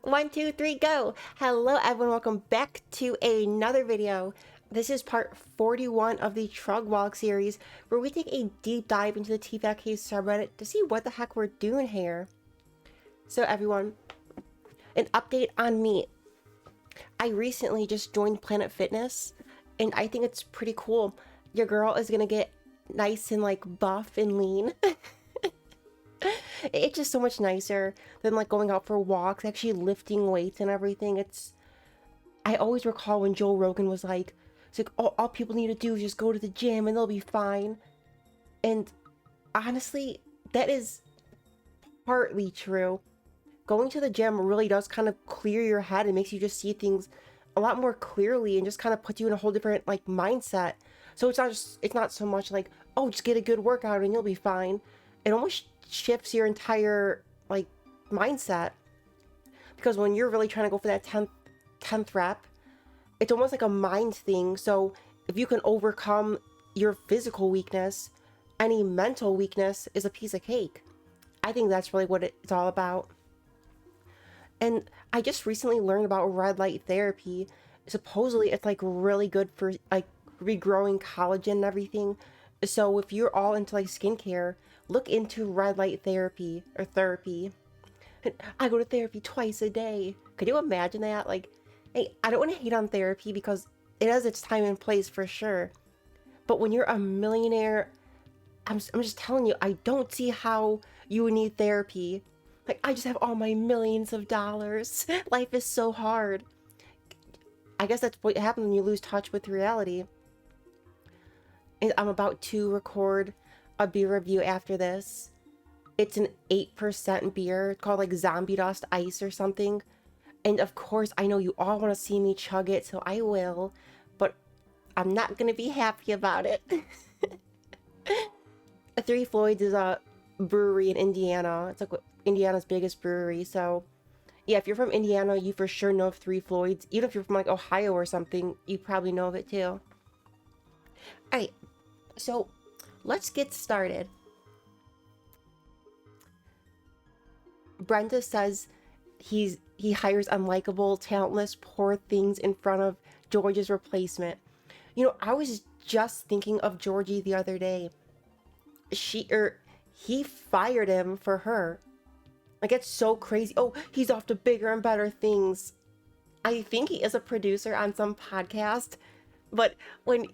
One, two, three, go! Hello everyone, welcome back to another video. This is part 41 of the Trugg Walg series, where we take a deep dive into the TFAK subreddit to see what the heck we're doing here. So everyone, an update on me. I recently just joined Planet Fitness, and I think it's pretty cool. Your girl is gonna get nice and like buff and lean. It's just so much nicer than like going out for walks, actually lifting weights and everything. I always recall when Joe Rogan was like, it's like, oh, all people need to do is just go to the gym and they'll be fine. And honestly, that is partly true. Going to the gym really does kind of clear your head and makes you just see things a lot more clearly and just kind of puts you in a whole different like mindset. So it's not so much like, oh, just get a good workout and you'll be fine. It almost shifts your entire like mindset, because when you're really trying to go for that 10th rep, it's almost like a mind thing. So if you can overcome your physical weakness, any mental weakness is a piece of cake. I think that's really what it's all about. And I just recently learned about red light therapy. Supposedly it's like really good for like regrowing collagen and everything. So if you're all into like skincare, look into red light therapy or therapy. I go to therapy twice a day. Could you imagine that? Like, hey, I don't want to hate on therapy because it has its time and place for sure. But when you're a millionaire, I'm just telling you, I don't see how you would need therapy. Like, I just have all my millions of dollars. Life is so hard. I guess that's what happens when you lose touch with reality. And I'm about to record a beer review after this. It's an 8% beer. It's called like Zombie Dust Ice or something. And of course, I know you all want to see me chug it, so I will. But I'm not going to be happy about it. Three Floyds is a brewery in Indiana. It's like Indiana's biggest brewery. So yeah, if you're from Indiana, you for sure know of Three Floyds. Even if you're from like Ohio or something, you probably know of it too. Alright, so let's get started. Brenda says he hires unlikable, talentless, poor things in front of George's replacement. You know, I was just thinking of Georgie the other day. He fired him for her. Like, it's so crazy. Oh, he's off to bigger and better things. I think he is a producer on some podcast, but when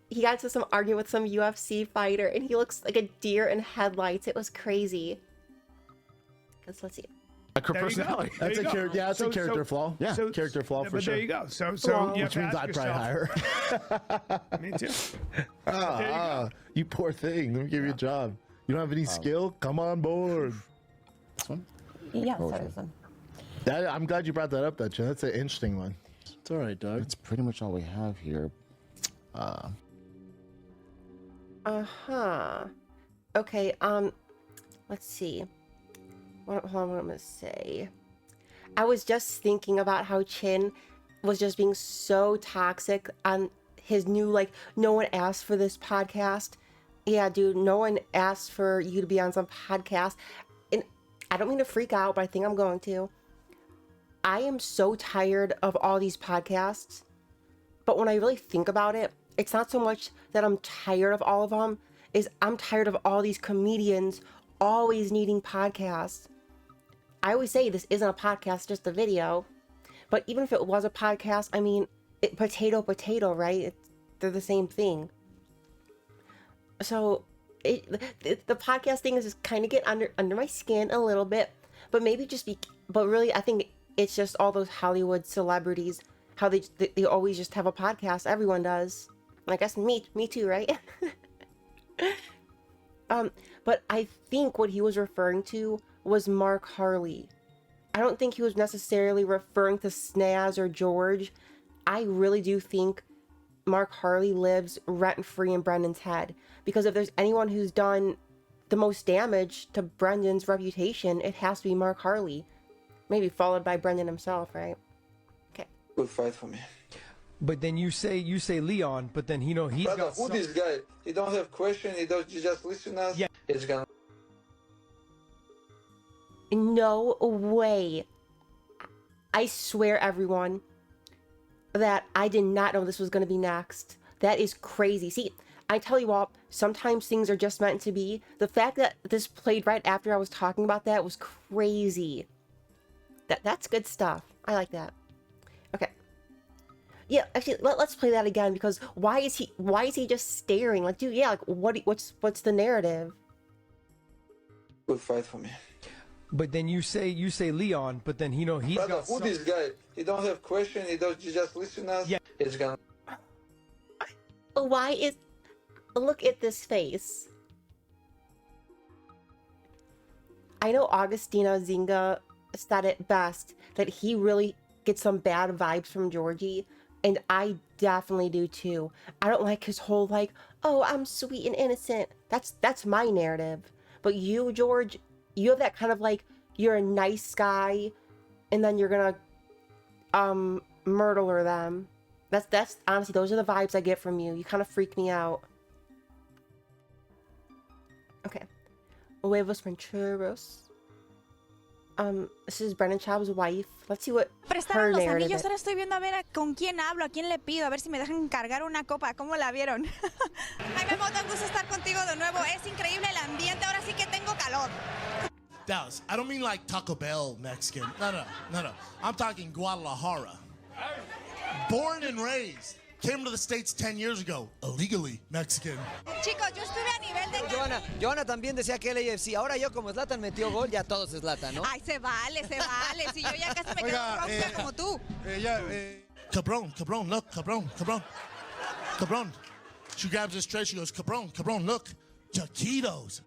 he got into some argument with some UFC fighter and he looks like a deer in headlights, it was crazy. Let's see. Personality. That's a character flaw. Yeah, character flaw for sure. There you go. So which means I'd probably hire. Me too. You poor thing. Let me give you a job. You don't have any skill? Come on board. This one? Yeah, citizen. I'm glad you brought that up, Chen. That's an interesting one. It's all right, Doug. That's pretty much all we have here. Okay, let's see. Hold on, what I'm gonna say. I was just thinking about how Chin was just being so toxic on his new, like, no one asked for this podcast. Yeah, dude, no one asked for you to be on some podcast. And I don't mean to freak out, but I think I'm going to. I am so tired of all these podcasts. But when I really think about it, it's not so much that I'm tired of all of them, is I'm tired of all these comedians always needing podcasts. I always say this isn't a podcast, just a video. But even if it was a podcast, I mean, potato, right? They're the same thing. So the podcast thing is just kind of getting under my skin a little bit. But maybe but really, I think it's just all those Hollywood celebrities, how they always just have a podcast. Everyone does. I guess me too, right? But I think what he was referring to was Mark Harley. I don't think he was necessarily referring to Snaz or George. I really do think Mark Harley lives rent-free in Brendan's head. Because if there's anyone who's done the most damage to Brendan's reputation, it has to be Mark Harley. Maybe followed by Brendan himself, right? Okay. Good fight for me. But then you say Leon, but then he's Brother, got who this guy? He don't have question. He just listen us. Yeah. He's gonna. No way. I swear, everyone, that I did not know this was going to be next. That is crazy. See, I tell you what, sometimes things are just meant to be. The fact that this played right after I was talking about that was crazy. That's good stuff. I like that. Okay. Yeah, actually, let's play that again, because why is he just staring? Like, dude, yeah, like what's the narrative? Good fight for me. But then you say Leon, but then he's Brother, got who this guy? He don't have question. He just listen us. Yeah. It's gonna. Why is... Look at this face. I know Augustina Zinga said it best, that he really gets some bad vibes from Georgie, and I definitely do too. I don't like his whole like, oh, I'm sweet and innocent. That's my narrative. But you, George, you have that kind of like, you're a nice guy, and then you're gonna murder them. That's honestly, those are the vibes I get from you. You kind of freak me out. Okay. Huevos rancheros. This is Brennan Schaub's wife. Let's see what her Prestaron los narrative anillos, is. ahora estoy viendo a ver con quién hablo, a quién le pido, a ver si me dejan cargar una copa. ¿Cómo la vieron? Ay, Memo, un gusto estar contigo de nuevo. Es increíble el ambiente, ahora sí que tengo calor. Dallas, I don't mean like Taco Bell Mexican. No. I'm talking Guadalajara. Born and raised. Came to the States 10 years ago, illegally Mexican. Chicos, yo estuve a nivel de... Johanna también decía que el AFC. Ahora yo, como Zlatan metió gol, ya todos es Zlatan, ¿no? Ay, se vale. Si yo ya casi me quedo roja como tú. Cabron, look, Cabron. She grabs this tray, she goes, Cabron, look, taquitos.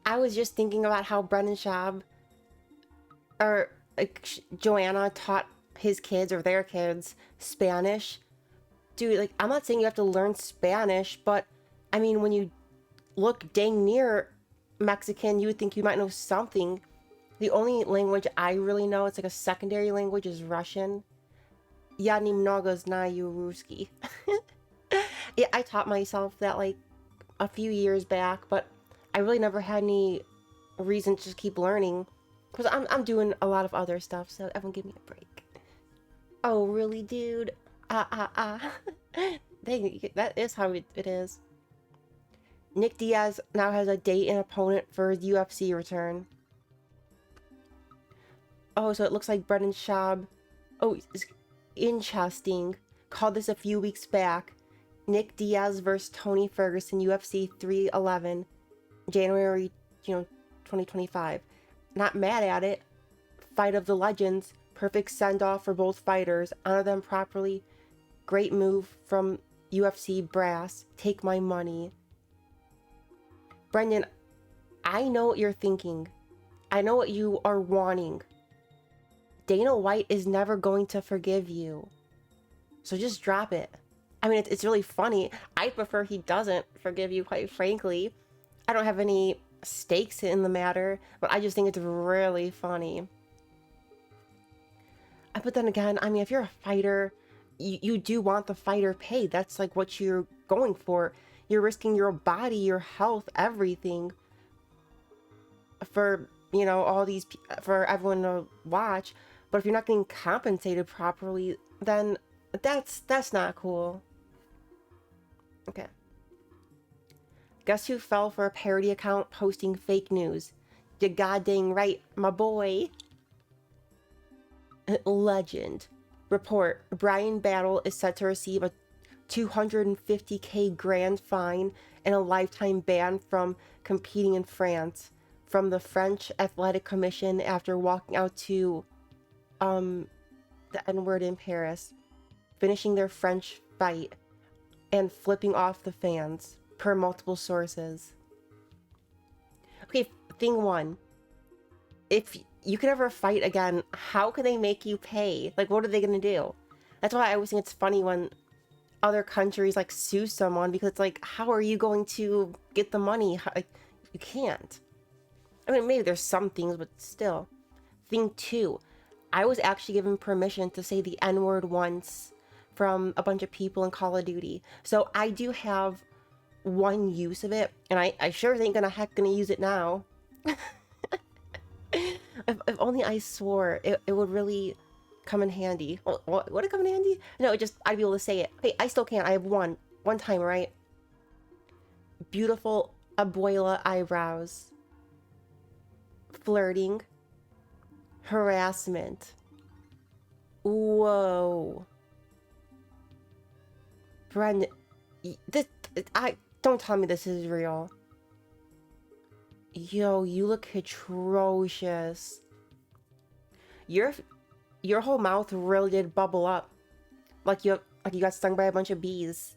I was just thinking about how Brennan Schaub, or like, Joanna taught his kids or their kids Spanish. Dude, like, I'm not saying you have to learn Spanish, but I mean, when you look dang near Mexican, you would think you might know something. The only language I really know, it's like a secondary language, is Russian. Я немного знаю русский. Yeah, I taught myself that like a few years back, but I really never had any reason to just keep learning, because I'm doing a lot of other stuff, so everyone give me a break. Oh, really, dude? Dang, that is how it is. Nick Diaz now has a date and opponent for his UFC return. Oh, so it looks like Brendan Schaub, is interesting, called this a few weeks back. Nick Diaz versus Tony Ferguson, UFC 311, January, 2025. Not mad at it. Fight of the legends. Perfect send-off for both fighters. Honor them properly. Great move from UFC brass. Take my money. Brendan, I know what you're thinking. I know what you are wanting. Dana White is never going to forgive you. So just drop it. I mean, it's really funny. I prefer he doesn't forgive you, quite frankly. I don't have any stakes in the matter, but I just think it's really funny. But then again, I mean, if you're a fighter, you do want the fighter paid. That's like what you're going for. You're risking your body, your health, everything for, all these, for everyone to watch. But if you're not getting compensated properly, then that's not cool. Okay. Guess who fell for a parody account posting fake news? You goddamn right, my boy. Legend. Report. Brian Battle is set to receive a $250K grand fine and a lifetime ban from competing in France from the French Athletic Commission after walking out to the N-word in Paris, finishing their French fight, and flipping off the fans, per multiple sources. Okay, thing one. If you could ever fight again, how can they make you pay? Like, what are they gonna do? That's why I always think it's funny when other countries, like, sue someone, because it's like, how are you going to get the money? You can't. I mean, maybe there's some things, but still. Thing two. I was actually given permission to say the N-word once from a bunch of people in Call of Duty. So I do have one use of it, and I sure ain't gonna use it now. If only I swore it would really come in handy. Well, would it come in handy? No, I'd be able to say it. Hey, I still can't. I have one time, right? Beautiful abuela eyebrows. Flirting. Harassment. Whoa. Brendan, don't tell me this is real. Yo, you look atrocious. Your whole mouth really did bubble up. Like you got stung by a bunch of bees.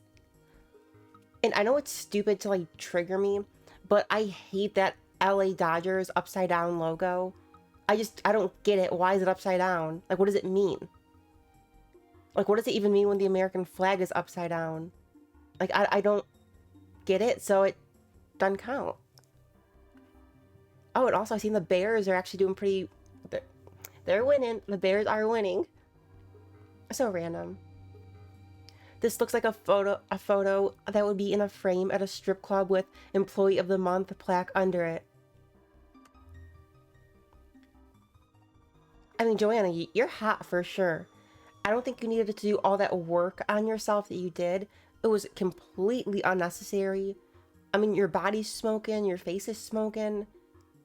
And I know it's stupid to like trigger me, but I hate that LA Dodgers upside down logo. I don't get it. Why is it upside down? Like, what does it mean? Like, what does it even mean when the American flag is upside down? Like, I don't get it, so it doesn't count. Oh, and also I've seen the Bears are actually doing pretty... They're winning. The Bears are winning. So random. This looks like a photo that would be in a frame at a strip club with Employee of the Month plaque under it. I mean, Joanna, you're hot for sure. I don't think you needed to do all that work on yourself that you did. It was completely unnecessary. I mean, your body's smoking, your face is smoking,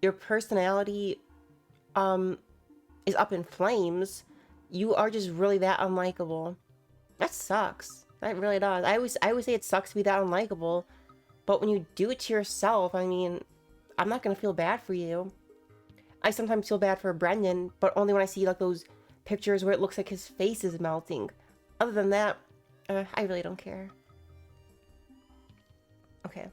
your personality is up in flames. You are just really that unlikable. That sucks. That really does. I always say it sucks to be that unlikable, but when you do it to yourself, I mean, I'm not gonna feel bad for you. I sometimes feel bad for Brendan, but only when I see like those pictures where it looks like his face is melting. Other than that, I really don't care. Okay.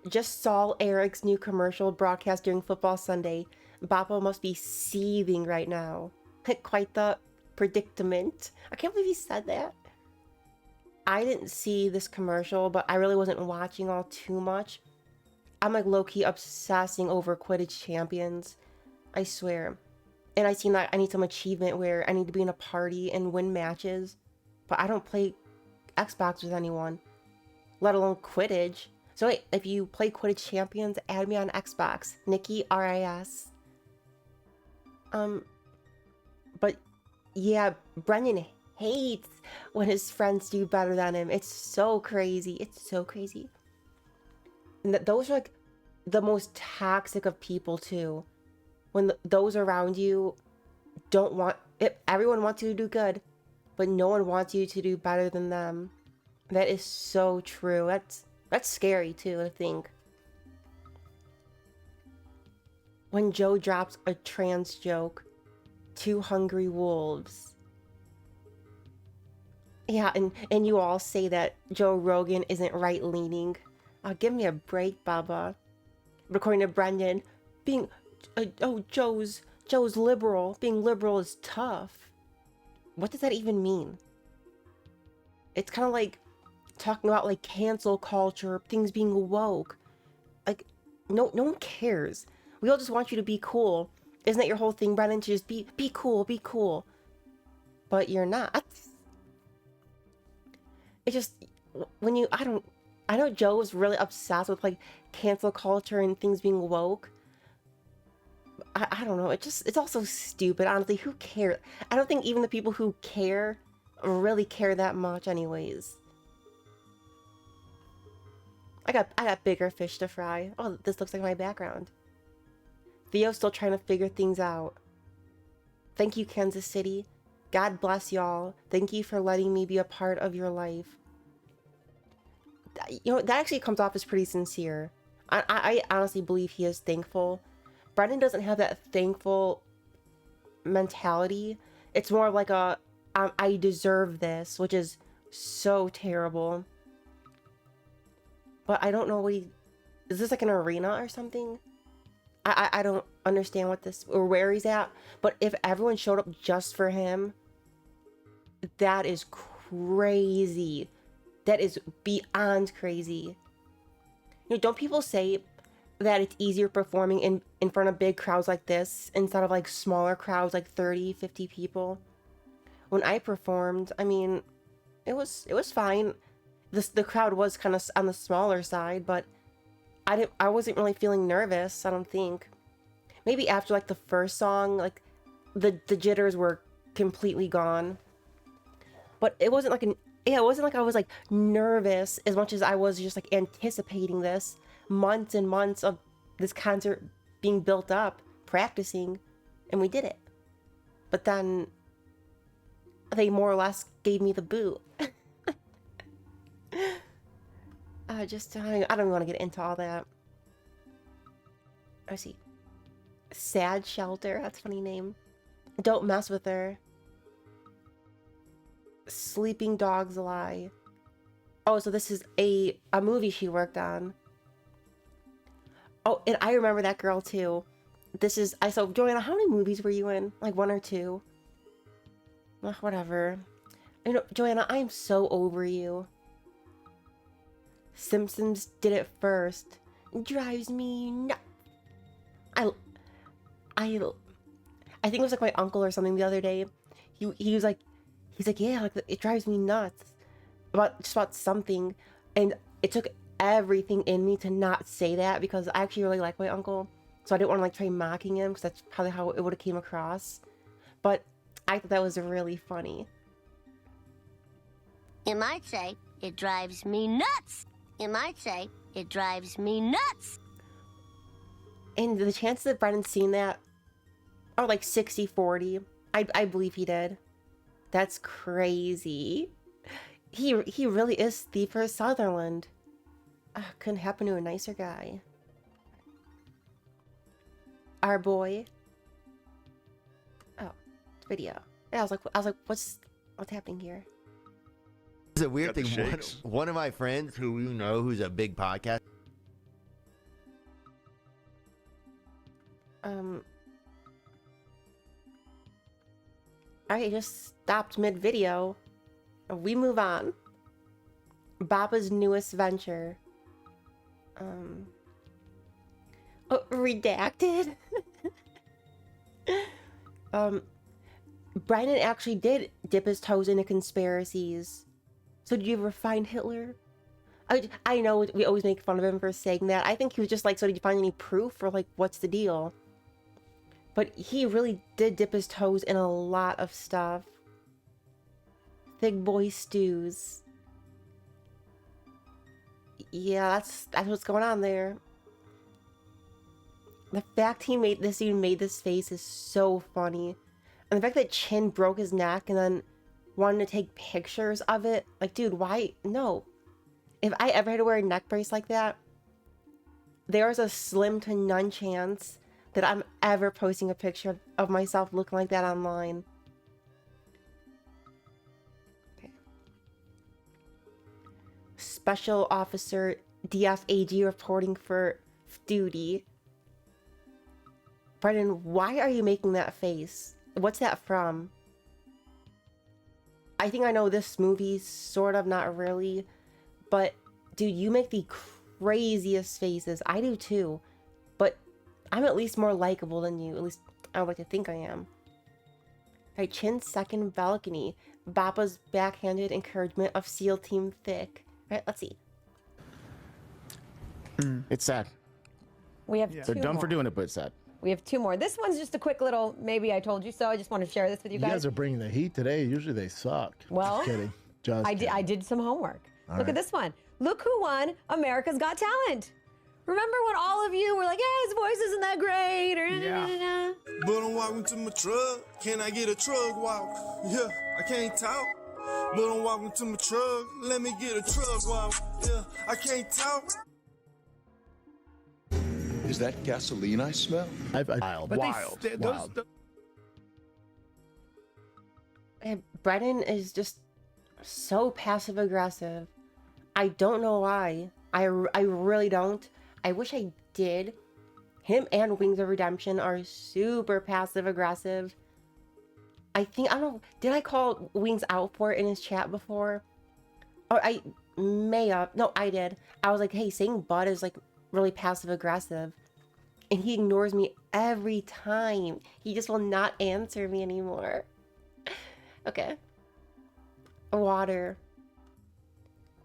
Just saw Eric's new commercial broadcast during Football Sunday. Bappo must be seething right now. Quite the predicament. I can't believe he said that. I didn't see this commercial, but I really wasn't watching all too much. I'm like low-key obsessing over Quidditch champions. I swear. And I seen that I need some achievement where I need to be in a party and win matches. But I don't play Xbox with anyone, let alone Quidditch. So wait, if you play Quidditch champions, add me on Xbox. Nikki RIS. But yeah, Brendan hates when his friends do better than him. It's so crazy. It's so crazy. And those are like the most toxic of people too. When those around you don't want it, everyone wants you to do good, but no one wants you to do better than them. That is so true. That's scary too, to think. When Joe drops a trans joke, 2 hungry wolves. Yeah, and you all say that Joe Rogan isn't right-leaning. Give me a break, Baba. But according to Brendan, Joe's liberal. Being liberal is tough. What does that even mean? It's kind of like talking about like cancel culture, things being woke. Like, no one cares. We all just want you to be cool. Isn't that your whole thing, Brendan? To just be cool, be cool. But you're not. It just, when you, I know Joe is really obsessed with like cancel culture and things being woke. I don't know. It's also stupid. Honestly, who cares? I don't think even the people who care really care that much anyways. I got bigger fish to fry. Oh, this looks like my background. Theo's still trying to figure things out. Thank you, Kansas City. God bless y'all. Thank you for letting me be a part of your life. You know, that actually comes off as pretty sincere. I honestly believe he is thankful. Brendan doesn't have that thankful mentality. It's more like a, I deserve this, which is so terrible. But I don't know what is this like an arena or something? I don't understand what this, or where he's at. But if everyone showed up just for him, that is crazy. That is beyond crazy. You know, don't people say that it's easier performing in front of big crowds like this instead of like smaller crowds like 30, 50 people? When I performed, I mean, it was fine. the crowd was kind of on the smaller side, but I wasn't really feeling nervous, I don't think. Maybe after like the first song, like the jitters were completely gone. But it wasn't like it wasn't like I was like nervous as much as I was just like anticipating this. Months and months of this concert being built up, practicing, and we did it. But then they more or less gave me the boot. I don't want to get into all that. I see. Sad Shelter, that's a funny name. Don't mess with her. Sleeping Dogs Lie. Oh, so this is a movie she worked on. Oh, and I remember that girl too. So Joanna, how many movies were you in? Like 1 or 2? Ugh, whatever. You know, Joanna, I am so over you. Simpsons did it first. It drives me nuts. I think it was like my uncle or something the other day. He's like, yeah, like it drives me nuts about something, and it took everything in me to not say that because I actually really like my uncle, so I didn't want to like try mocking him because that's probably how it would have came across. But I thought that was really funny. You might say it drives me nuts. You might say it drives me nuts. And the chances that Brendan's seen that are like 60-40. I believe he did. That's crazy. He really is Thiefer Sutherland. Couldn't happen to a nicer guy. Our boy. Oh, video. Yeah, I was like, what's happening here? It's a weird Got the thing. shakes. One of my friends who you know who's a big podcast. Alright, just stopped mid-video. We move on. Baba's newest venture. Oh, redacted? Brennan actually did dip his toes into conspiracies. So did you ever find Hitler? I know we always make fun of him for saying that. I think he was just like, so did you find any proof, or like, what's the deal? But he really did dip his toes in a lot of stuff. Thick boy stews. Yeah, that's what's going on there. The fact he made this face is so funny. And the fact that Chin broke his neck and then wanted to take pictures of it. Like, dude, why? No. If I ever had to wear a neck brace like that, there's a slim to none chance that I'm ever posting a picture of myself looking like that online. Okay. Special Officer DFAG reporting for duty. Brendan, why are you making that face? What's that from? I think I know this movie, sort of, not really. But, dude, you make the craziest faces. I do too. But I'm at least more likable than you. At least I would like to think I am. Alright, Chin's second balcony. Bapa's backhanded encouragement of SEAL Team Thick. Alright, let's see. It's sad. We have They're two dumb more. for doing it, but it's sad. We have 2 more. This one's just a quick little, maybe I told you so. I just want to share this with you You guys. guys are bringing the heat today. Usually they suck. Well, Just kidding. Just kidding. I did some homework. All Look right. at this one. Look who won America's Got Talent. Remember when all of you were like, yeah, his voice isn't that great, or Yeah. But I'm walking to my truck. Can I get a truck walk? Yeah, I can't talk. But I'm walking to my truck. Let me get a truck walk. Yeah, I can't talk. Is that gasoline I smell? Wild. But Wild. And Brennan is just so passive aggressive. I don't know why. I really don't. I wish I did. Him and Wings of Redemption are super passive aggressive. I don't know, did I call Wings out for it in his chat before? Or I may have. No, I did. I was like, hey, saying Bud is like really passive aggressive. And he ignores me every time. He just will not answer me anymore. Okay. Water.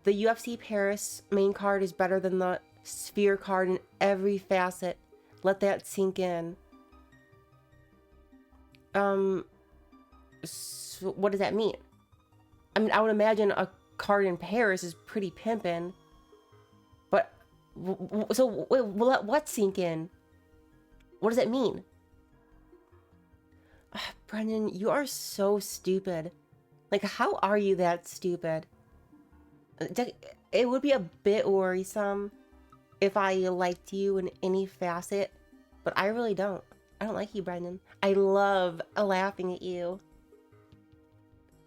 The UFC Paris main card is better than the Sphere card in every facet. Let that sink in. So what does that mean? I mean, I would imagine a card in Paris is pretty pimpin'. But, so will let what sink in? What does that mean? Brendan, you are so stupid. Like, how are you that stupid? It would be a bit worrisome if I liked you in any facet, but I really don't. I don't like you, Brendan. I love laughing at you.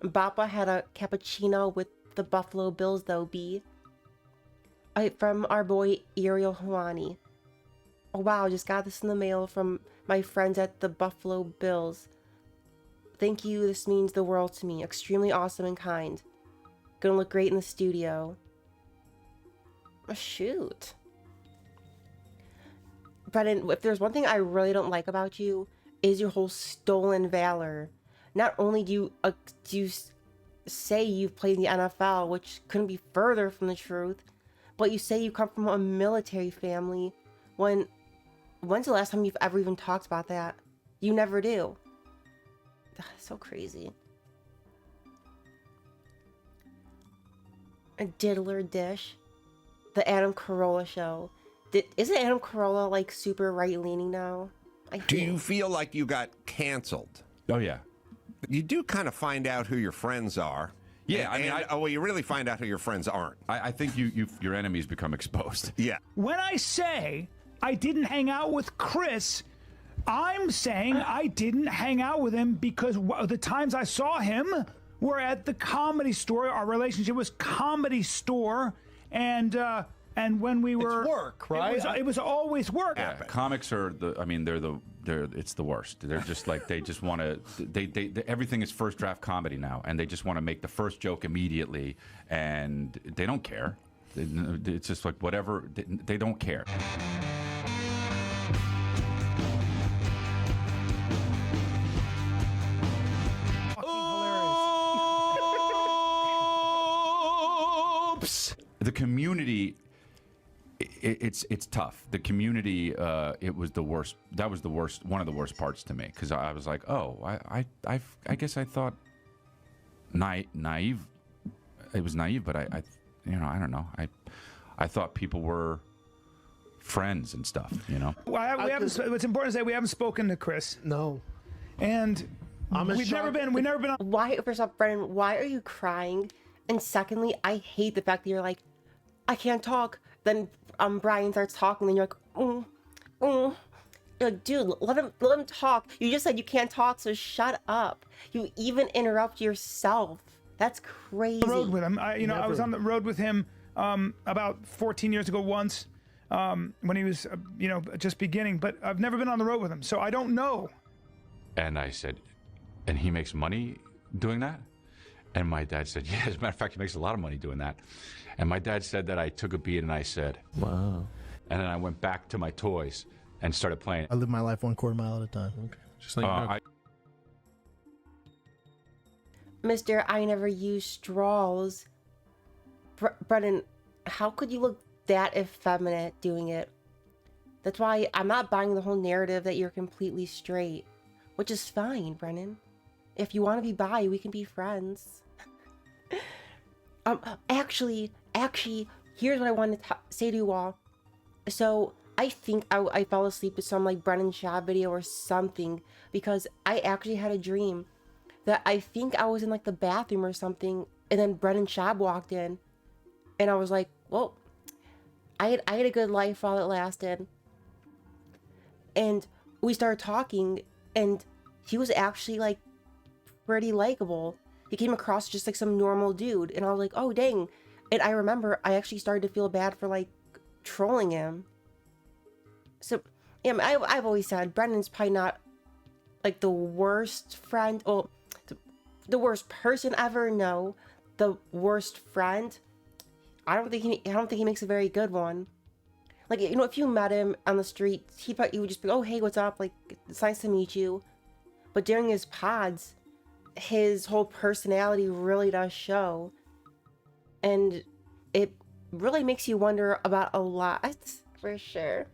Bappa had a cappuccino with the Buffalo Bills, though, B. From our boy Ariel Hawani. Oh, wow, just got this in the mail from my friends at the Buffalo Bills. Thank you, this means the world to me. Extremely awesome and kind. Gonna look great in the studio. Oh, shoot. Brendan, if there's one thing I really don't like about you, is your whole stolen valor. Not only do you say you've played in the NFL, which couldn't be further from the truth, but you say you come from a military family. When's the last time you've ever even talked about that? You never do. So crazy. A diddler dish. The Adam Carolla show. Isn't Adam Carolla like super right-leaning now? Do you feel like you got canceled? Oh, yeah. You do kind of find out who your friends are. Yeah, well, you really find out who your friends aren't. I think your enemies become exposed. Yeah. When I say I didn't hang out with Chris, I'm saying I didn't hang out with him because the times I saw him were at the Comedy Store. Our relationship was Comedy Store, and when we were it's work, right? It was always work. Yeah, comics are it's the worst. They're just like, they just want to, they everything is first draft comedy now, and they just want to make the first joke immediately, and they don't care. It's just like whatever, they don't care. The community, it's tough. The community, it was the worst. That was the worst. One of the worst parts to me, because I was like, oh, I guess I thought naive. It was naive, but I don't know. I thought people were friends and stuff. What's important is that we haven't spoken to Chris. No. And we've never been on. Why, first off, Brendan, why are you crying? And secondly, I hate the fact that you're like, I can't talk. Then Brian starts talking, and you're like, You're like, dude, let him talk. You just said you can't talk, so shut up. You even interrupt yourself. That's crazy. On the road with him. I was on the road with him about 14 years ago once when he was, just beginning. But I've never been on the road with him, so I don't know. And I said, and he makes money doing that? And my dad said, yeah, as a matter of fact, he makes a lot of money doing that. And my dad said that I took a beat and I said, wow. And then I went back to my toys and started playing. I live my life 1/4 mile at a time. Okay. Just like Mr. I never use straws. Brendan, how could you look that effeminate doing it? That's why I'm not buying the whole narrative that you're completely straight, which is fine, Brendan. If you want to be bi, we can be friends. Actually, here's what I wanted to say to you all. So, I think I fell asleep to some, like, Brennan Schaub video or something, because I actually had a dream that I think I was in, like, the bathroom or something, and then Brennan Schaub walked in, and I was like, well, I had a good life while it lasted. And we started talking, and he was actually, like, pretty likable. He came across just like some normal dude, and I was like, oh dang. And I remember I actually started to feel bad for like trolling him. So yeah, I've always said Brendan's probably not like the worst friend, or the worst person ever. No, the worst friend. I don't think he makes a very good one. Like, if you met him on the street, he would just be, oh hey, what's up? Like, it's nice to meet you. But during his pods, his whole personality really does show. And it really makes you wonder about a lot, for sure.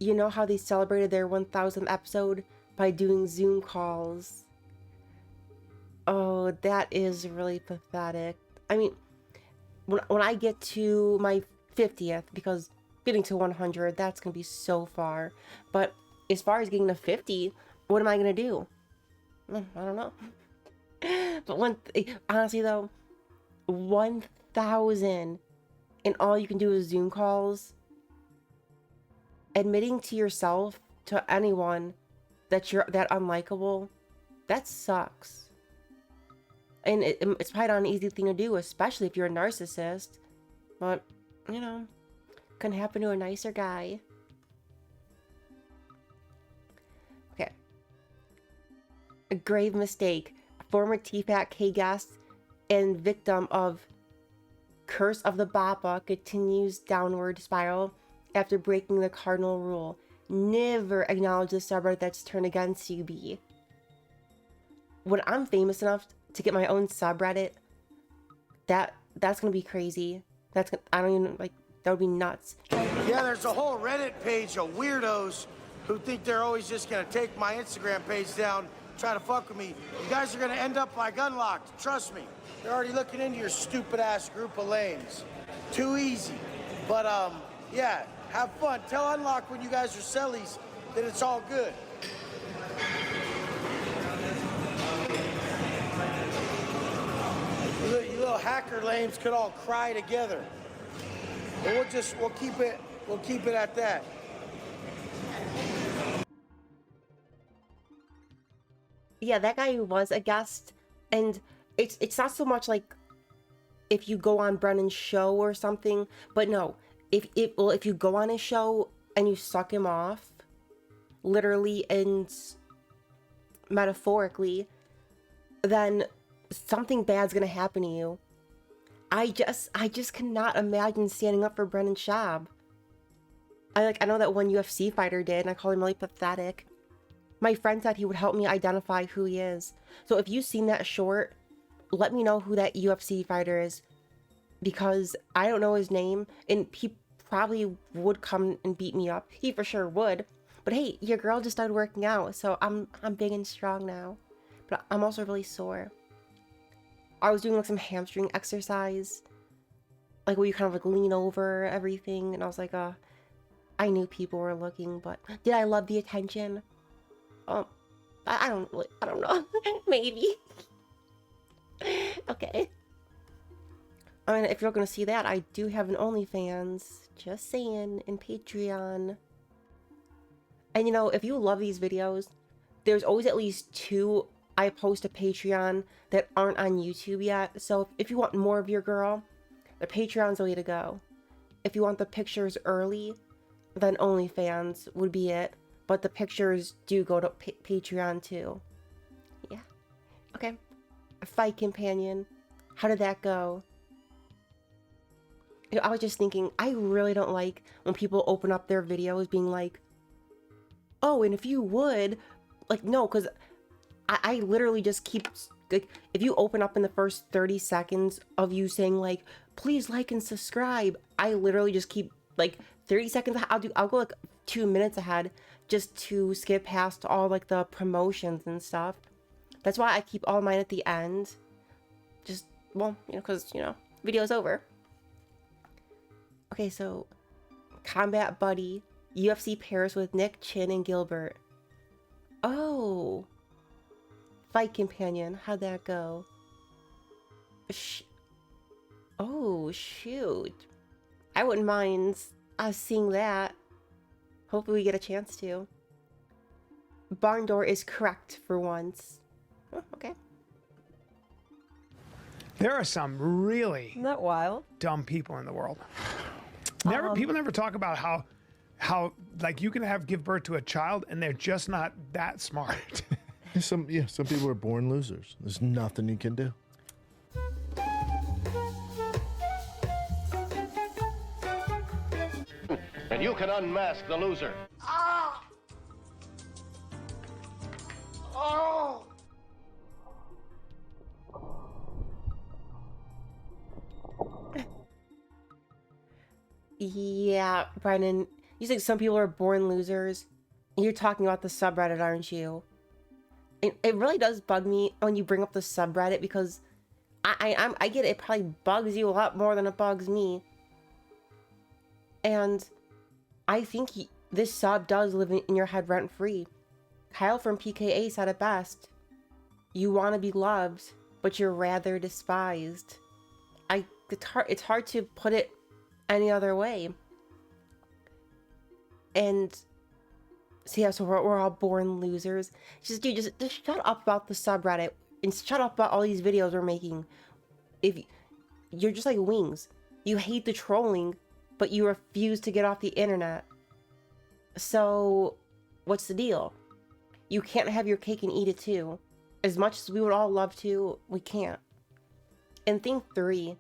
You know how they celebrated their 1000th episode by doing Zoom calls? Oh, that is really pathetic. I mean, when I get to my 50th, because getting to 100, that's gonna be so far. But as far as getting to 50, what am I gonna do? I don't know. But honestly though, 1000 and all you can do is Zoom calls. Admitting to yourself, to anyone, that you're that unlikable, that sucks. And it's probably not an easy thing to do, especially if you're a narcissist. But, you know, can happen to a nicer guy. Okay. A grave mistake. Former TFAT K guest and victim of Curse of the Bappa continues downward spiral after breaking the cardinal rule. Never acknowledge the subreddit that's turned against you, B. When I'm famous enough to get my own subreddit, that's gonna be crazy. I don't even, like, that would be nuts. Yeah, there's a whole Reddit page of weirdos who think they're always just gonna take my Instagram page down, try to fuck with me. You guys are gonna end up like Unlocked, trust me. They're already looking into your stupid ass group of lames. Too easy. But yeah, have fun. Tell Unlocked when you guys are sellies that it's all good. You little hacker lames could all cry together. But we'll keep it at that. Yeah, that guy was a guest, and it's not so much like if you go on Brennan's show or something, but no, if you go on his show and you suck him off, literally and metaphorically, then something bad's gonna happen to you. I just cannot imagine standing up for Brennan Schaub. I know that one UFC fighter did, and I call him really pathetic. My friend said he would help me identify who he is. So if you've seen that short, let me know who that UFC fighter is, because I don't know his name, and he probably would come and beat me up. He for sure would. But hey, your girl just started working out, so I'm big and strong now. But I'm also really sore. I was doing like some hamstring exercise, like where you kind of like lean over everything, and I was like, I knew people were looking, but did I love the attention? I don't know. Maybe. Okay. I mean, if you're gonna see that, I do have an OnlyFans. Just saying, and Patreon. And you know, if you love these videos, there's always at least 2 I post to Patreon that aren't on YouTube yet. So if you want more of your girl, the Patreon's the way to go. If you want the pictures early, then OnlyFans would be it. But the pictures do go to Patreon too. Yeah. Okay. Fight Companion. How did that go? You know, I was just thinking, I really don't like when people open up their videos being like, oh, and if you would, like, no, because I literally just keep, like, if you open up in the first 30 seconds of you saying like, please like and subscribe, I literally just keep like 30 seconds. I'll go like 2 minutes ahead just to skip past all like the promotions and stuff. That's why I keep all mine at the end. Just, well, you know, because, you know, video's over. Okay, so Combat Buddy, UFC pairs with Nick, Chin, and Gilbert. Oh. Fight Companion, how'd that go? Oh, shoot. I wouldn't mind us seeing that. Hopefully we get a chance to. Barn Door is correct for once. Oh, okay. There are some really Isn't that wild? dumb people in the world. People never talk about how like you can give birth to a child and they're just not that smart. Some people are born losers. There's nothing you can do. And you can unmask the loser. Ah! Oh! Yeah, Brennan. You think some people are born losers? You're talking about the subreddit, aren't you? It really does bug me when you bring up the subreddit because I get it probably bugs you a lot more than it bugs me. And I think this sub does live in your head rent free. Kyle from PKA said it best. You want to be loved, but you're rather despised. It's hard to put it any other way. And so yeah, so we're all born losers. Just shut up about the subreddit and shut up about all these videos we're making. If you're just like Wings, you hate the trolling, but you refuse to get off the internet. So what's the deal? You can't have your cake and eat it too. As much as we would all love to, we can't. And thing 3,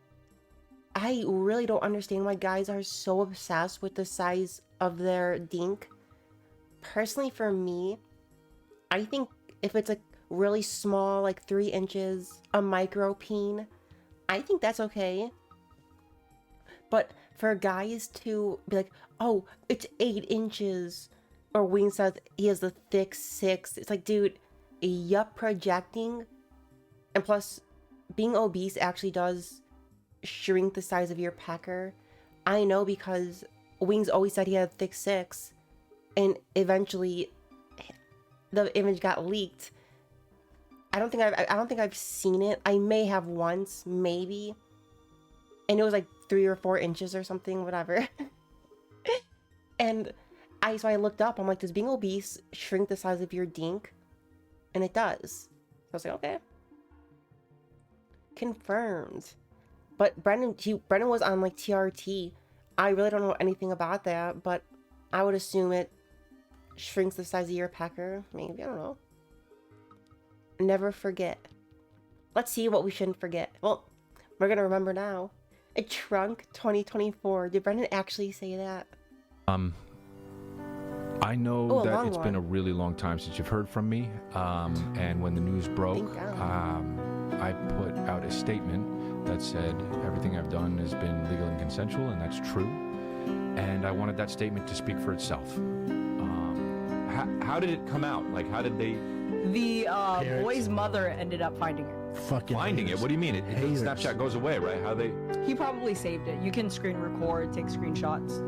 I really don't understand why guys are so obsessed with the size of their dink. Personally, for me, I think if it's a really small, like 3 inches, a micro peen, I think that's okay. But for guys to be like, oh, it's 8 inches, or Wing says he has the thick 6, it's like, dude, yup, projecting. And plus, being obese actually does shrink the size of your pecker. I know because Wings always said he had a thick 6. And eventually, the image got leaked. I don't think I've seen it. I may have once, maybe, and it was like 3 or 4 inches or something, whatever. And so I looked up. I'm like, does being obese shrink the size of your dink? And it does. So I was like, okay, confirmed. But Brendan was on like TRT. I really don't know anything about that, but I would assume it shrinks the size of your pecker. Maybe, I don't know. Never forget. Let's see what we shouldn't forget. Well, we're gonna remember now. A trunk 2024. Did Brendan actually say that? I know that it's been a really long time since you've heard from me. And when the news broke, I put out a statement that said everything I've done has been legal and consensual, and that's true. And I wanted that statement to speak for itself. How did it come out? Like, how did they... The boy's mother ended up finding it. Fucking finding it? What do you mean? Snapchat goes away, right? How they... He probably saved it. You can screen record, take screenshots.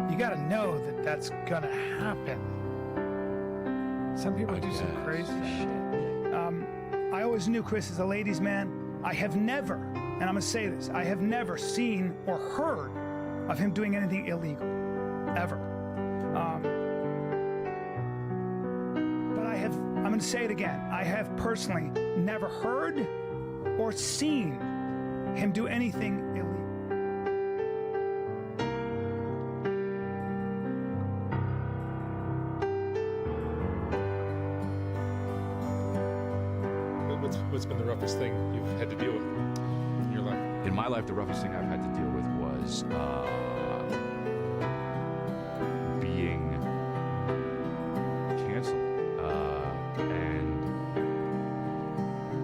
You gotta know that that's gonna happen. Some people do some crazy shit. I always knew Chris is a ladies' man. I have never, and I'm gonna say this, I have never seen or heard of him doing anything illegal, ever. But I'm gonna say it again, I have personally never heard or seen him do anything illegal. What's been the roughest thing you've had to deal with in your life? In my life, the roughest thing I've had to deal with was being canceled and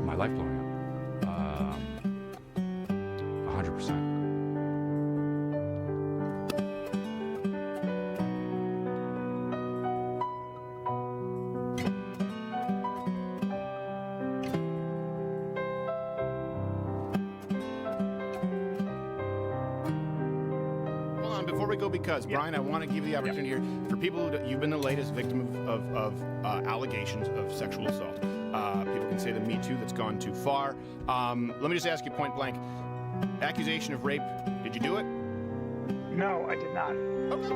my life blowing up. 100%. Because Brian, I want to give you the opportunity here for people who you've been the latest victim of allegations of sexual assault. People can say the Me Too that's gone too far. Let me just ask you point blank: accusation of rape? Did you do it? No, I did not. Okay.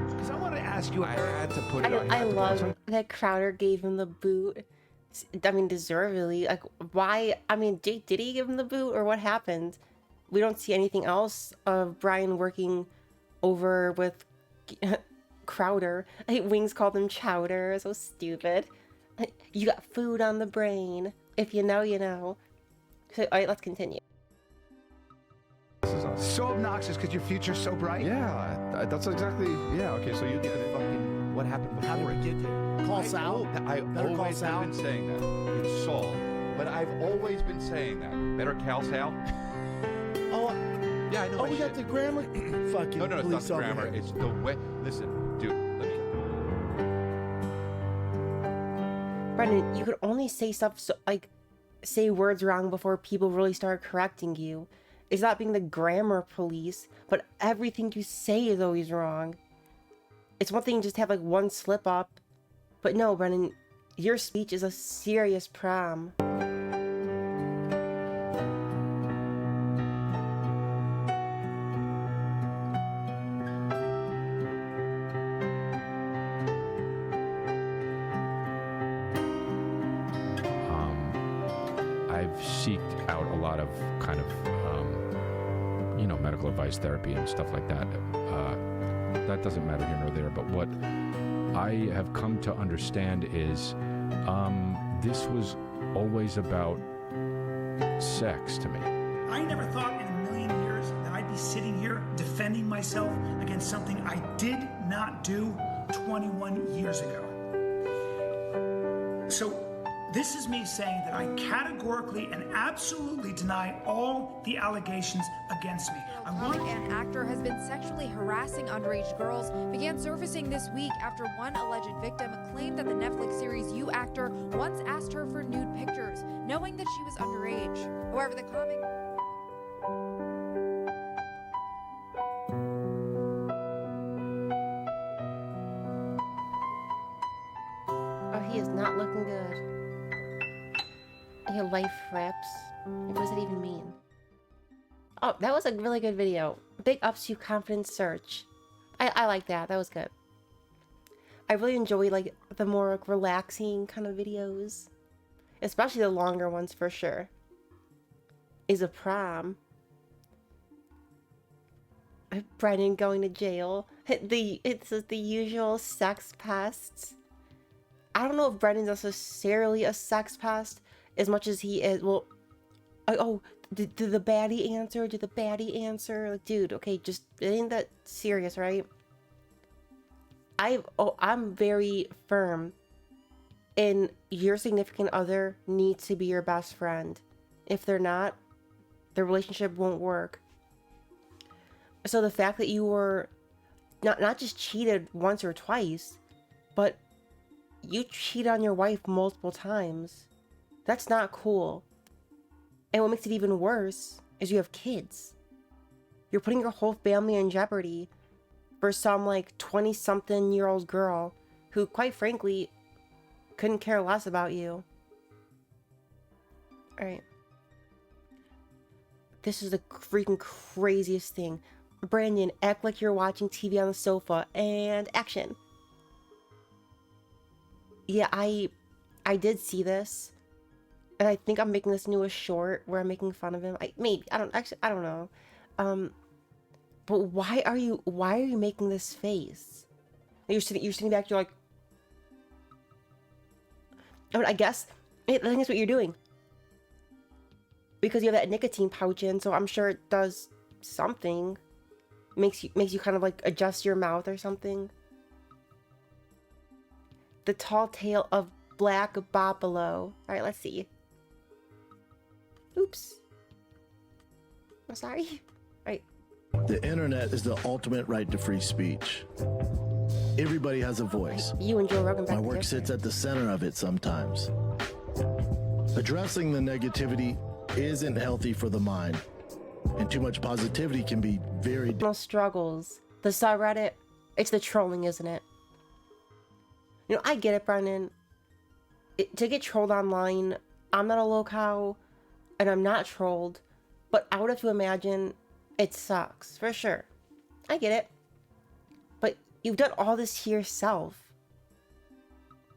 Because I wanted to ask you. I had to put it. I love that Crowder gave him the boot. I mean, deservedly. Like, why? I mean, Jake, did he give him the boot or what happened? We don't see anything else of Brian working over with Crowder. Wings called him Chowder. So stupid. You got food on the brain. If you know, you know. So, all right, let's continue. This is so obnoxious because your future's so bright. Yeah, that's exactly. Yeah, okay, so you get fucking. What happened before? How did we get there? Call Sal. I always have been saying that. It's Saul. But I've always been saying that. Better Cal Sal? Oh, yeah, I know. Oh, we got the grammar. Fucking No, it's not police the grammar. over here. It's the way. Listen, dude. Let me. Brendan, you could only say stuff so, like, say words wrong before people really start correcting you. It's not being the grammar police, but everything you say is always wrong. It's one thing to just have like one slip up, but no, Brendan, your speech is a serious problem. I've seeked out a lot of kind of, medical advice, therapy, and stuff like that. That doesn't matter here nor there. But what I have come to understand is this was always about sex to me. I never thought in a million years that I'd be sitting here defending myself against something I did not do 21 years ago. So this is me saying that I categorically and absolutely deny all the allegations against me. An actor has been sexually harassing underage girls began surfacing this week after one alleged victim claimed that the Netflix series You actor once asked her for nude pictures, knowing that she was underage. However, the comic... Oh, he is not looking good. Your life rips. What does it even mean? Oh, that was a really good video. Big ups to Confidence Search. I like that. That was good. I really enjoy like the more like, relaxing kind of videos. Especially the longer ones for sure. Is a prom. Brennan going to jail. It's the usual sex pests. I don't know if Brennan's necessarily a sex pest as much as he is. Well, oh, did the baddie answer? Did the baddie answer? Like, dude, okay, just it ain't that serious, right? I'm very firm in your significant other needs to be your best friend. If they're not, the relationship won't work. So the fact that you were not just cheated once or twice, but you cheat on your wife multiple times. That's not cool. And what makes it even worse is you have kids. You're putting your whole family in jeopardy for some like 20-something-year-old girl who, quite frankly, couldn't care less about you. Alright. This is the freaking craziest thing. Brandon, act like you're watching TV on the sofa, and action. Yeah, I did see this. And I think I'm making this into a short where I'm making fun of him. I don't know. But why are you making this face? You're sitting back, you're like, I guess I think that's what you're doing. Because you have that nicotine pouch in, so I'm sure it does something. Makes you kind of like adjust your mouth or something. The tall tale of Black Bopolo. Alright, let's see. Oops. I'm sorry. Alright. The internet is the ultimate right to free speech. Everybody has a voice. You and Joe Rogan back My work sits at the center of it sometimes. Addressing the negativity isn't healthy for the mind, and too much positivity can be very... Struggles. The subreddit, it's the trolling, isn't it? You know, I get it, Brendan. To get trolled online, I'm not a lowcow, and I'm not trolled, but I would have to imagine it sucks, for sure. I get it. But you've done all this to yourself.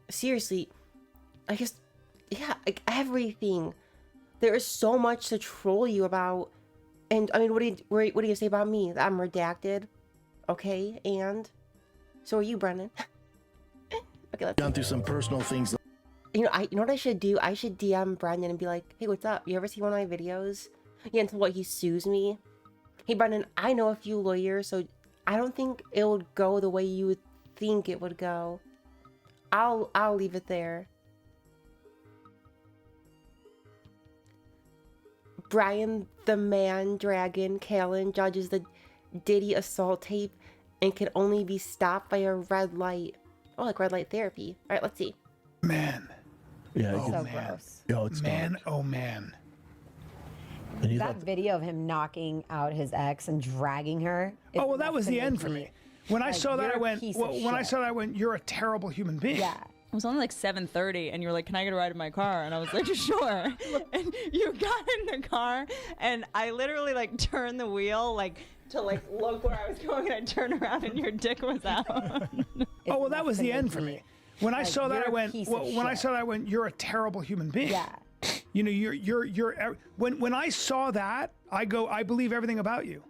Seriously, I guess, yeah, like everything. There is so much to troll you about. And, I mean, what do you say about me? That I'm redacted? Okay, and? So are you, Brendan. Okay, let's gone through some personal things. You know what I should do? I should DM Brendan and be like, hey, what's up? You ever see one of my videos? Yeah, until what, he sues me? Hey, Brendan, I know a few lawyers, so I don't think it would go the way you would think it would go. I'll leave it there. Brian the Man Dragon Callen judges the Diddy assault tape and can only be stopped by a red light. Oh, like red light therapy. All right, let's see. Man. Yeah, Oh, so man. gross. Yo, it's Man, dark. oh man. And you That thought, video of him knocking out his ex and dragging her. is Oh, well, that enough was to the make end for me. When I like, saw that, you're I a went. piece of When I shit. saw that, I went. You're a terrible human being. Yeah. It was only like 7:30, and you were like, "Can I get a ride in my car?" And I was like, "Sure." And you got in the car, and I literally like turned the wheel like to like look where I was going, and I turned around, and your dick was out. Oh, well, that was the end for me. When I like, saw that, you're I a went. piece of When I shit. saw that, I went. You're a terrible human being. Yeah. You know, you're. When I saw that, I go. I believe everything about you.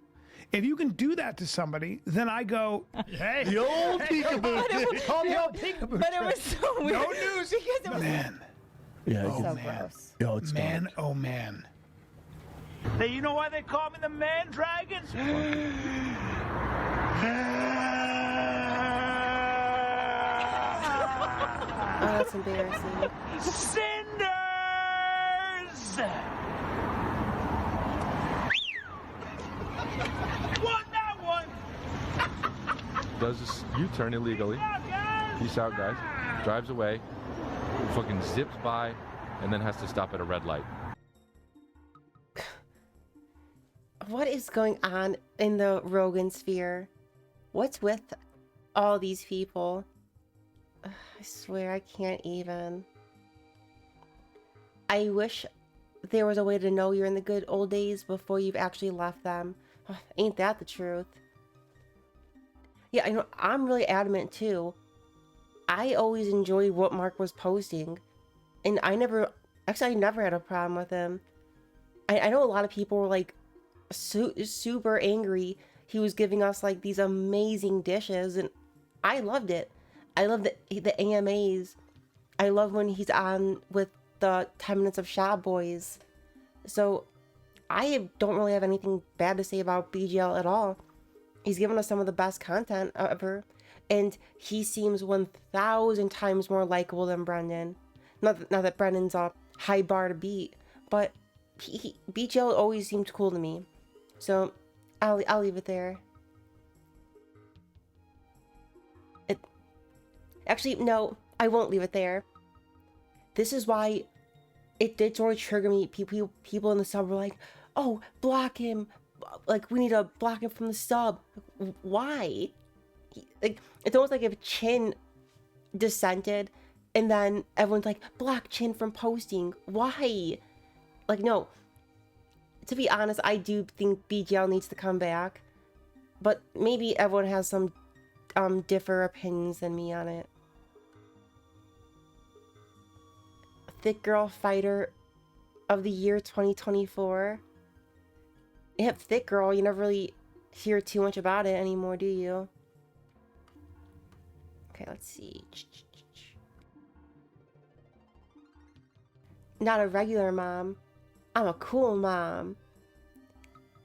If you can do that to somebody, then I go, hey. the old peekaboo. Call the old peekaboo. But it was so weird. No news. Because it was Man. Yeah, Oh, So man. gross. yo, it's Man, dark. oh man. Hey, you know why they call me the Man Dragon? Oh, that's embarrassing. Cinders! Won that one! Does this U-turn illegally. Peace out, guys. Drives away. Fucking zips by, and then has to stop at a red light. What is going on in the Rogan sphere? What's with all these people? Ugh, I swear I can't even. I wish there was a way to know you're in the good old days before you've actually left them. Ugh, ain't that the truth? Yeah, I know. I'm really adamant too. I always enjoyed what Mark was posting, and I never had a problem with him. I know a lot of people were like super angry. He was giving us like these amazing dishes, and I loved it. I love the AMAs. I love when he's on with the 10 Minutes of Schaub boys. So I don't really have anything bad to say about BGL at all. He's given us some of the best content ever, and he seems 1,000 times more likable than Brendan. Not that Brendan's a high bar to beat, but BGL always seemed cool to me. So I'll leave it there. Actually, no, I won't leave it there. This is why it did sort of trigger me. People in the sub were like, "Oh, block him! Like, we need to block him from the sub." Why? Like, it's almost like if Chin dissented, and then everyone's like, "Block Chin from posting." Why? Like, no. To be honest, I do think BGL needs to come back, but maybe everyone has some differ opinions than me on it. Thick Girl Fighter of the Year 2024. Yeah, Thick Girl, you never really hear too much about it anymore, do you? Okay, let's see. Not a regular mom. I'm a cool mom.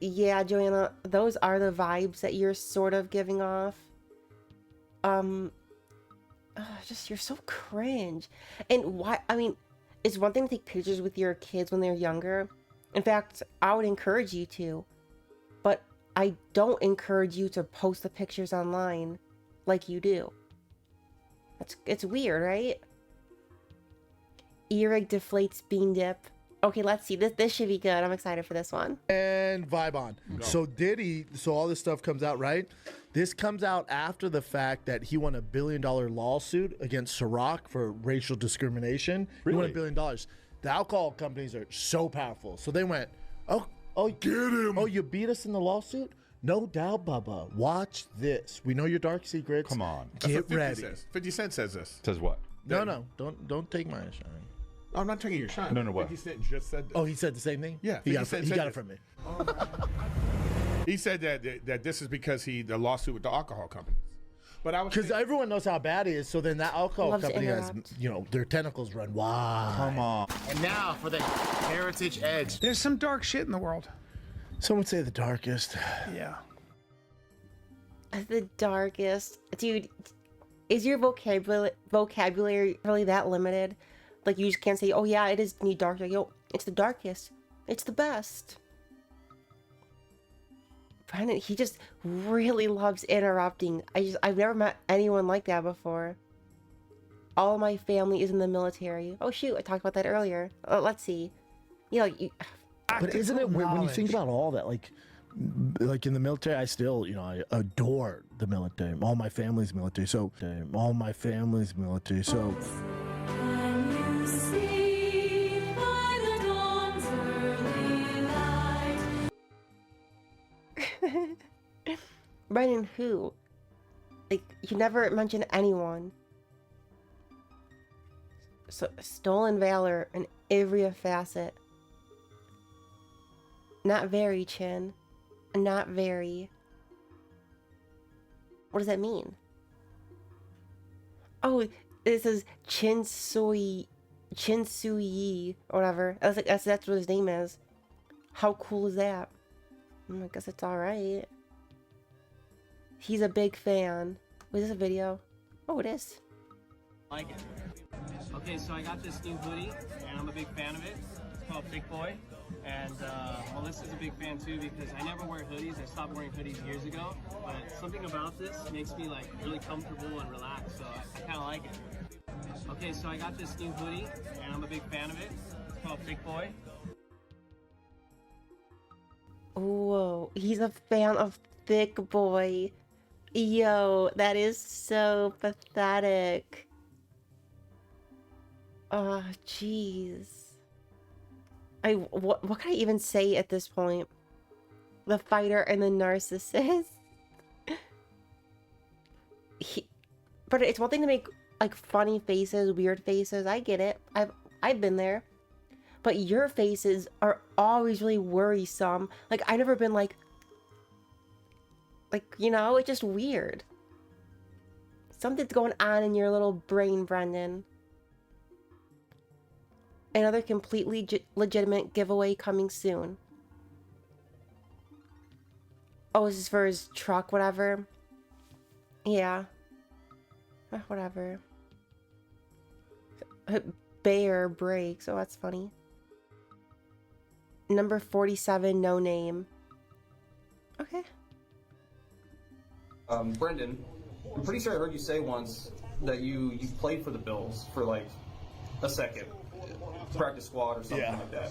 Yeah, Joanna, those are the vibes that you're sort of giving off. Just, you're so cringe. And why, I mean, it's one thing to take pictures with your kids when they're younger. In fact, I would encourage you to. But I don't encourage you to post the pictures online like you do. It's weird, right? Earrig deflates bean dip. Okay, let's see. This should be good. I'm excited for this one. And vibe on. So Diddy, so all this stuff comes out, right? This comes out after the fact that he won $1 billion lawsuit against Ciroc for racial discrimination. He won $1 billion. The alcohol companies are so powerful. So they went, oh, get him. Oh, you beat us in the lawsuit? No doubt, Bubba. Watch this. We know your dark secrets. Come on. Get ready. 50 Cent says this. Says what? No, don't take my shine. I'm not taking your shine. No, what? 50 Cent just said this. Oh, he said the same thing? Yeah. He got 50 it Cent said from me. He said that this is because the lawsuit with the alcohol companies. But I was Because everyone knows how bad he is, so then that alcohol Loves to company has, interrupt. their tentacles run wide. Come on. And now for the Heritage Edge. There's some dark shit in the world. Some would say the darkest. Yeah. The darkest. Dude, is your vocabulary really that limited? Like, you just can't say, "Oh yeah, it is neat dark." Like, yo, it's the darkest. It's the best. Brendan, he just really loves interrupting. I've never met anyone like that before. All my family is in the military. Oh shoot, I talked about that earlier. Let's see. But isn't it weird when you think about all that? Like in the military, I still, I adore the military. All my family's military. So, all my family's military. So. Brendan, who? Like, you never mention anyone. So, stolen valor in every facet. Not very, Chin. Not very. What does that mean? Oh, this is Chin Sui Yi, or whatever. That's what his name is. How cool is that? I guess it's alright. He's a big fan. Was this a video? Oh, it is. Like it. Okay, so I got this new hoodie, and I'm a big fan of it. It's called Thick Boy. And Melissa's a big fan too, because I never wear hoodies. I stopped wearing hoodies years ago. But something about this makes me like really comfortable and relaxed, so I kind of like it. Okay, so I got this new hoodie, and I'm a big fan of it. It's called Thick Boy. Whoa, he's a fan of Thick Boy. Yo, that is so pathetic. Oh, jeez. What can I even say at this point? The fighter and the narcissist. But it's one thing to make like funny faces, weird faces. I get it. I've been there. But your faces are always really worrisome. Like I've never been like it's just weird. Something's going on in your little brain, Brendan. Another completely legitimate giveaway coming soon. Oh, this is for his truck, whatever. Yeah. Whatever. Bear breaks. Oh, that's funny. Number 47, no name. Okay. Brendan, I'm pretty sure I heard you say once that you played for the Bills for like a second. Practice squad or something like that.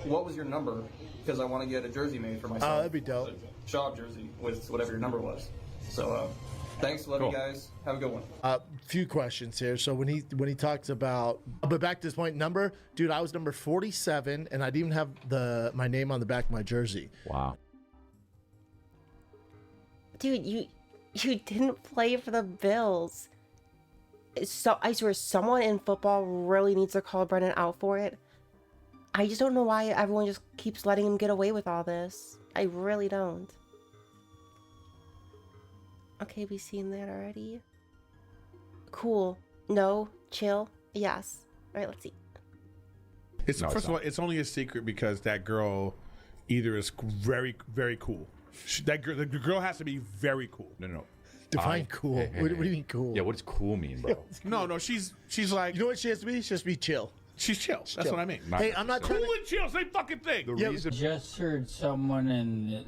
What was your number? Because I want to get a jersey made for myself. Oh, that'd be dope. A Schaub jersey with whatever your number was. So, thanks. Love you guys. Have a good one. Few questions here. So when he talks about, but back to this point, number, dude, I was number 47, and I didn't even have my name on the back of my jersey. Wow. Dude, you didn't play for the Bills. So I swear someone in football really needs to call Brendan out for it. I just don't know why everyone just keeps letting him get away with all this. I really don't. Okay, we've seen that already. Cool. No. Chill. Yes. All right, let's see. First of all, it's only a secret because that girl either is very, very cool. The girl has to be very cool. No. Define cool. What do you mean cool? Yeah, what does cool mean, bro? No, she's like. You know what she has to be? She has to be chill. She's chill. That's what I mean. Hey, I'm not cool trying to... and chill, same fucking thing. Just heard someone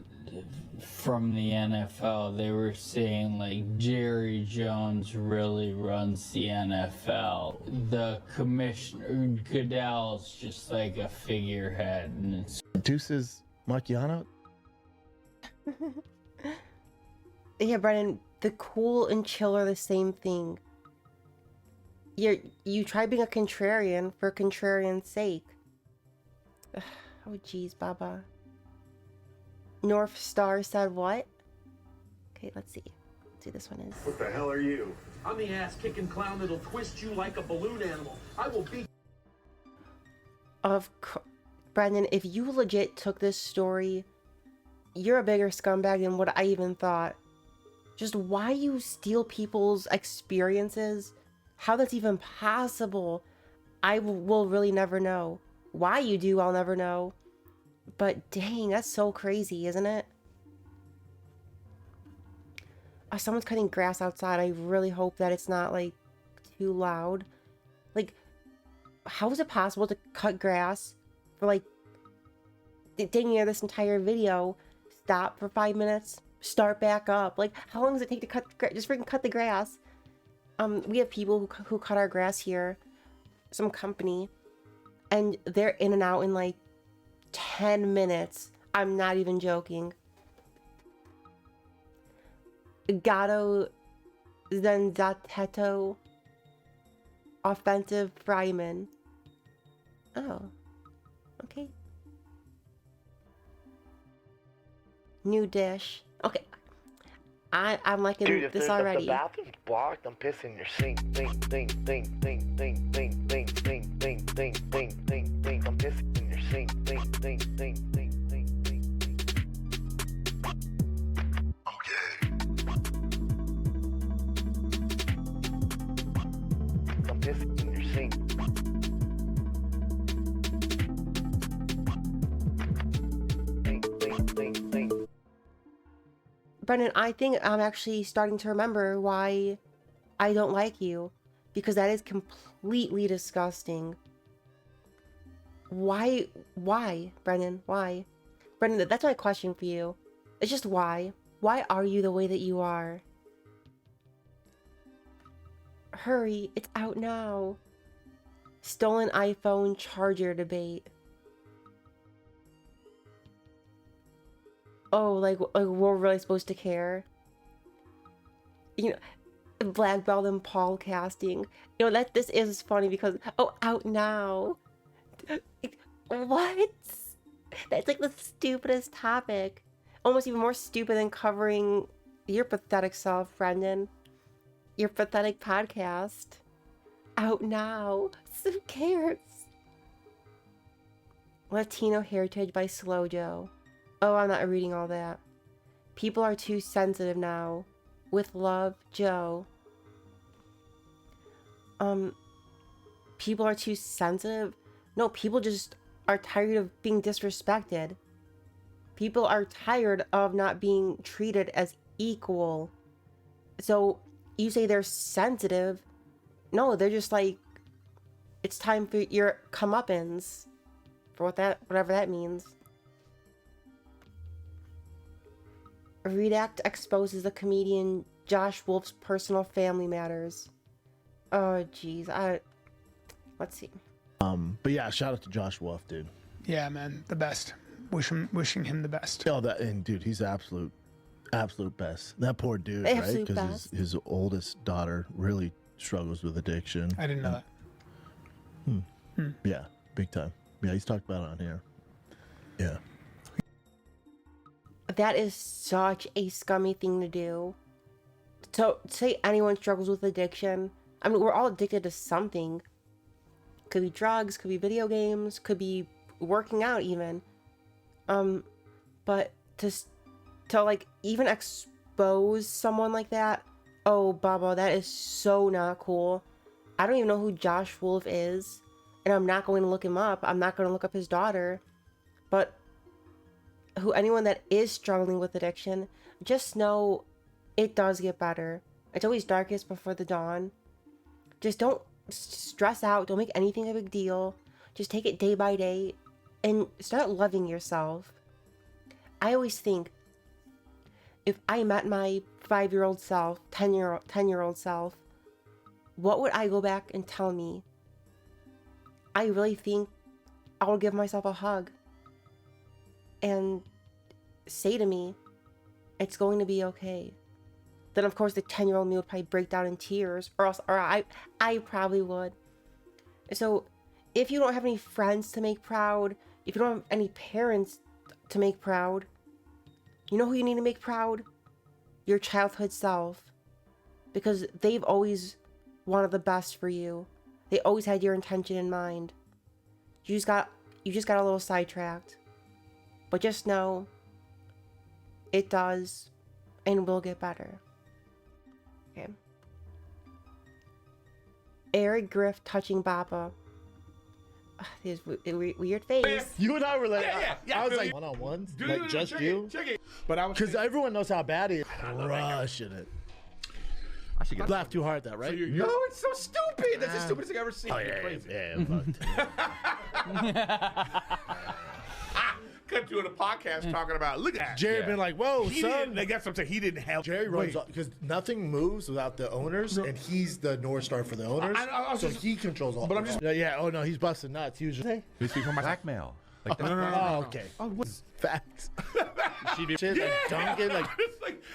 from the NFL. They were saying like Jerry Jones really runs the NFL. The commissioner Goodell's just like a figurehead, and it's Deuces Macchiano. Yeah, Brendan, the cool and chill are the same thing. You try being a contrarian for contrarian's sake. Ugh, oh jeez, Baba. North Star said what? Okay, let's see. Let's see, this one is. What the hell are you? I'm the ass-kicking clown that'll twist you like a balloon animal. I will beat. Brendan, if you legit took this story, you're a bigger scumbag than what I even thought. Just why you steal people's experiences, how that's even possible, I will really never know. Why you do, I'll never know. But dang, that's so crazy, isn't it? Oh, someone's cutting grass outside. I really hope that it's not, like, too loud. Like, how is it possible to cut grass for, like, dang near this entire video, stop for 5 minutes, start back up. Like, how long does it take to just freaking cut the grass? We have people who cut our grass here, some company, and they're in and out in like 10 minutes. I'm not even joking. Gato Zenzateto offensive fryman. Oh, okay. New dish. Okay. I'm liking Dude, this if already. the bathroom's blocked, I'm pissing in your sink. I'm pissing in your sink. I'm pissing in your sink. Brendan, I think I'm actually starting to remember why I don't like you. Because that is completely disgusting. Why, Brendan? Why? Brendan, that's my question for you. It's just why? Why are you the way that you are? Hurry, it's out now. Stolen iPhone charger debate. Oh, like we're really supposed to care? You know, Black Belt and Paul casting. You know, this is funny because, oh, out now. What? That's like the stupidest topic. Almost even more stupid than covering your pathetic self, Brendan. Your pathetic podcast. Out now. Who cares? Latino Heritage by Slow Joe. Oh, I'm not reading all that. People are too sensitive now. With love, Joe. People are too sensitive? No, people just are tired of being disrespected. People are tired of not being treated as equal. So, you say they're sensitive. No, they're just like, it's time for your comeuppance. For whatever that means. Redact exposes the comedian Josh Wolf's personal family matters. Oh, jeez. Let's see. But yeah, shout out to Josh Wolf, dude. Yeah, man, the best. Wishing him the best. Oh, and dude, he's absolute best. That poor dude, right? Because his oldest daughter really struggles with addiction. I didn't know that. Yeah, big time. Yeah, he's talked about it on here. Yeah. That is such a scummy thing to do. So, say anyone struggles with addiction. I mean, we're all addicted to something. Could be drugs, could be video games, could be working out even. But to like even expose someone like that, oh, Baba, that is so not cool. I don't even know who Josh Wolf is, and I'm not going to look him up. I'm not going to look up his daughter. But anyone that is struggling with addiction, just know it does get better. It's always darkest before the dawn. Just don't stress out. Don't make anything a big deal. Just take it day by day and start loving yourself. I always think, if I met my 5-year-old self, 10-year-old self, what would I go back and tell me? I really think I would give myself a hug and say to me, it's going to be okay. Then of course the 10-year-old me would probably break down in tears, or I probably would. So if you don't have any friends to make proud, if you don't have any parents to make proud, you know who you need to make proud? Your childhood self. Because they've always wanted the best for you. They always had your intention in mind. You just got a little sidetracked. But just know, it does and will get better. Okay. Eric Griff touching Bappa. His weird face. You and I were like, yeah, I was like, one-on-ones? Like, just you? But I was because everyone knows how bad he is. Crushing it. I should get laugh too hard, that right? No, it's so stupid. That's the stupidest thing I've ever seen. Oh, yeah, Crazy. yeah. cut you in a podcast talking about, look at that. Jerry been like, whoa, He son. didn't- They got something he didn't have. Jerry runs because nothing moves without the owners, and he's the North Star for the owners. I was so just- he controls all. but I'm just- yeah. Oh no, he's busting nuts. He was just. We speak from blackmail. Like that. Oh, okay. Oh, what's facts? Shit, like dunking, like.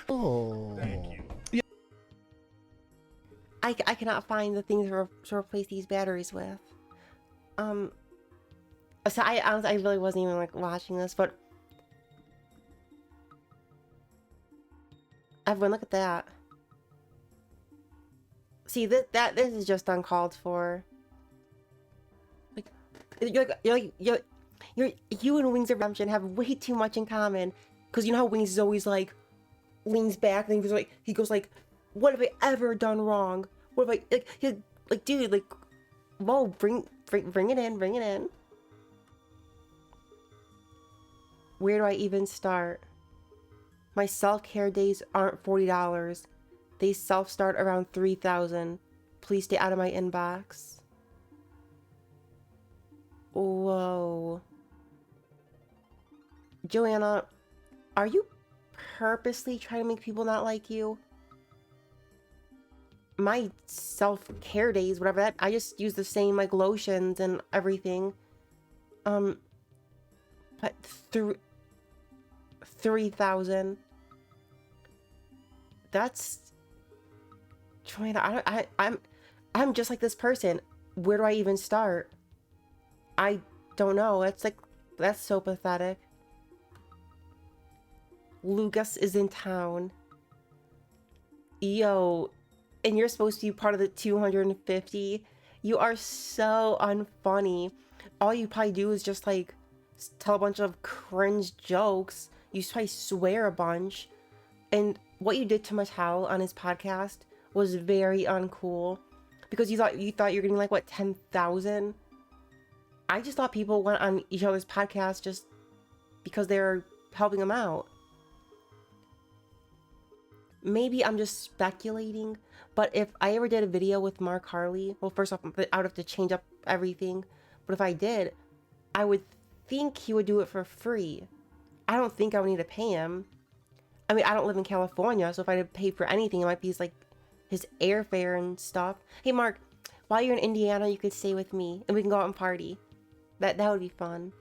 Oh. Thank you. I cannot find the things to replace these batteries with. So I really wasn't even like watching this, but everyone look at that. See this is just uncalled for. Like you and Wings of Redemption have way too much in common, because you know how Wings is always like leans back and he goes like, what have I ever done wrong? What have I like dude, like, whoa, bring it in. Where do I even start? My self-care days aren't $40. They self-start around $3,000. Please stay out of my inbox. Whoa. Joanna, are you purposely trying to make people not like you? My self-care days, whatever that, I just use the same like lotions and everything. But 3,000. That's Joanna. I'm just like this person. Where do I even start? I don't know. That's so pathetic. Lucas is in town. Yo, and you're supposed to be part of the 250. You are so unfunny. All you probably do is just like tell a bunch of cringe jokes. You probably swear a bunch. And what you did to Mattel on his podcast was very uncool, because you thought you're getting like what, 10,000. I just thought people went on each other's podcast just because they're helping them out. Maybe I'm just speculating, but if I ever did a video with Mark Harley, well, first off, I would have to change up everything. But if I did, I would think he would do it for free. I don't think I would need to pay him. I mean, I don't live in California, so if I had to pay for anything, it might be like his airfare and stuff. Hey, Mark, while you're in Indiana, you could stay with me, and we can go out and party. That would be fun.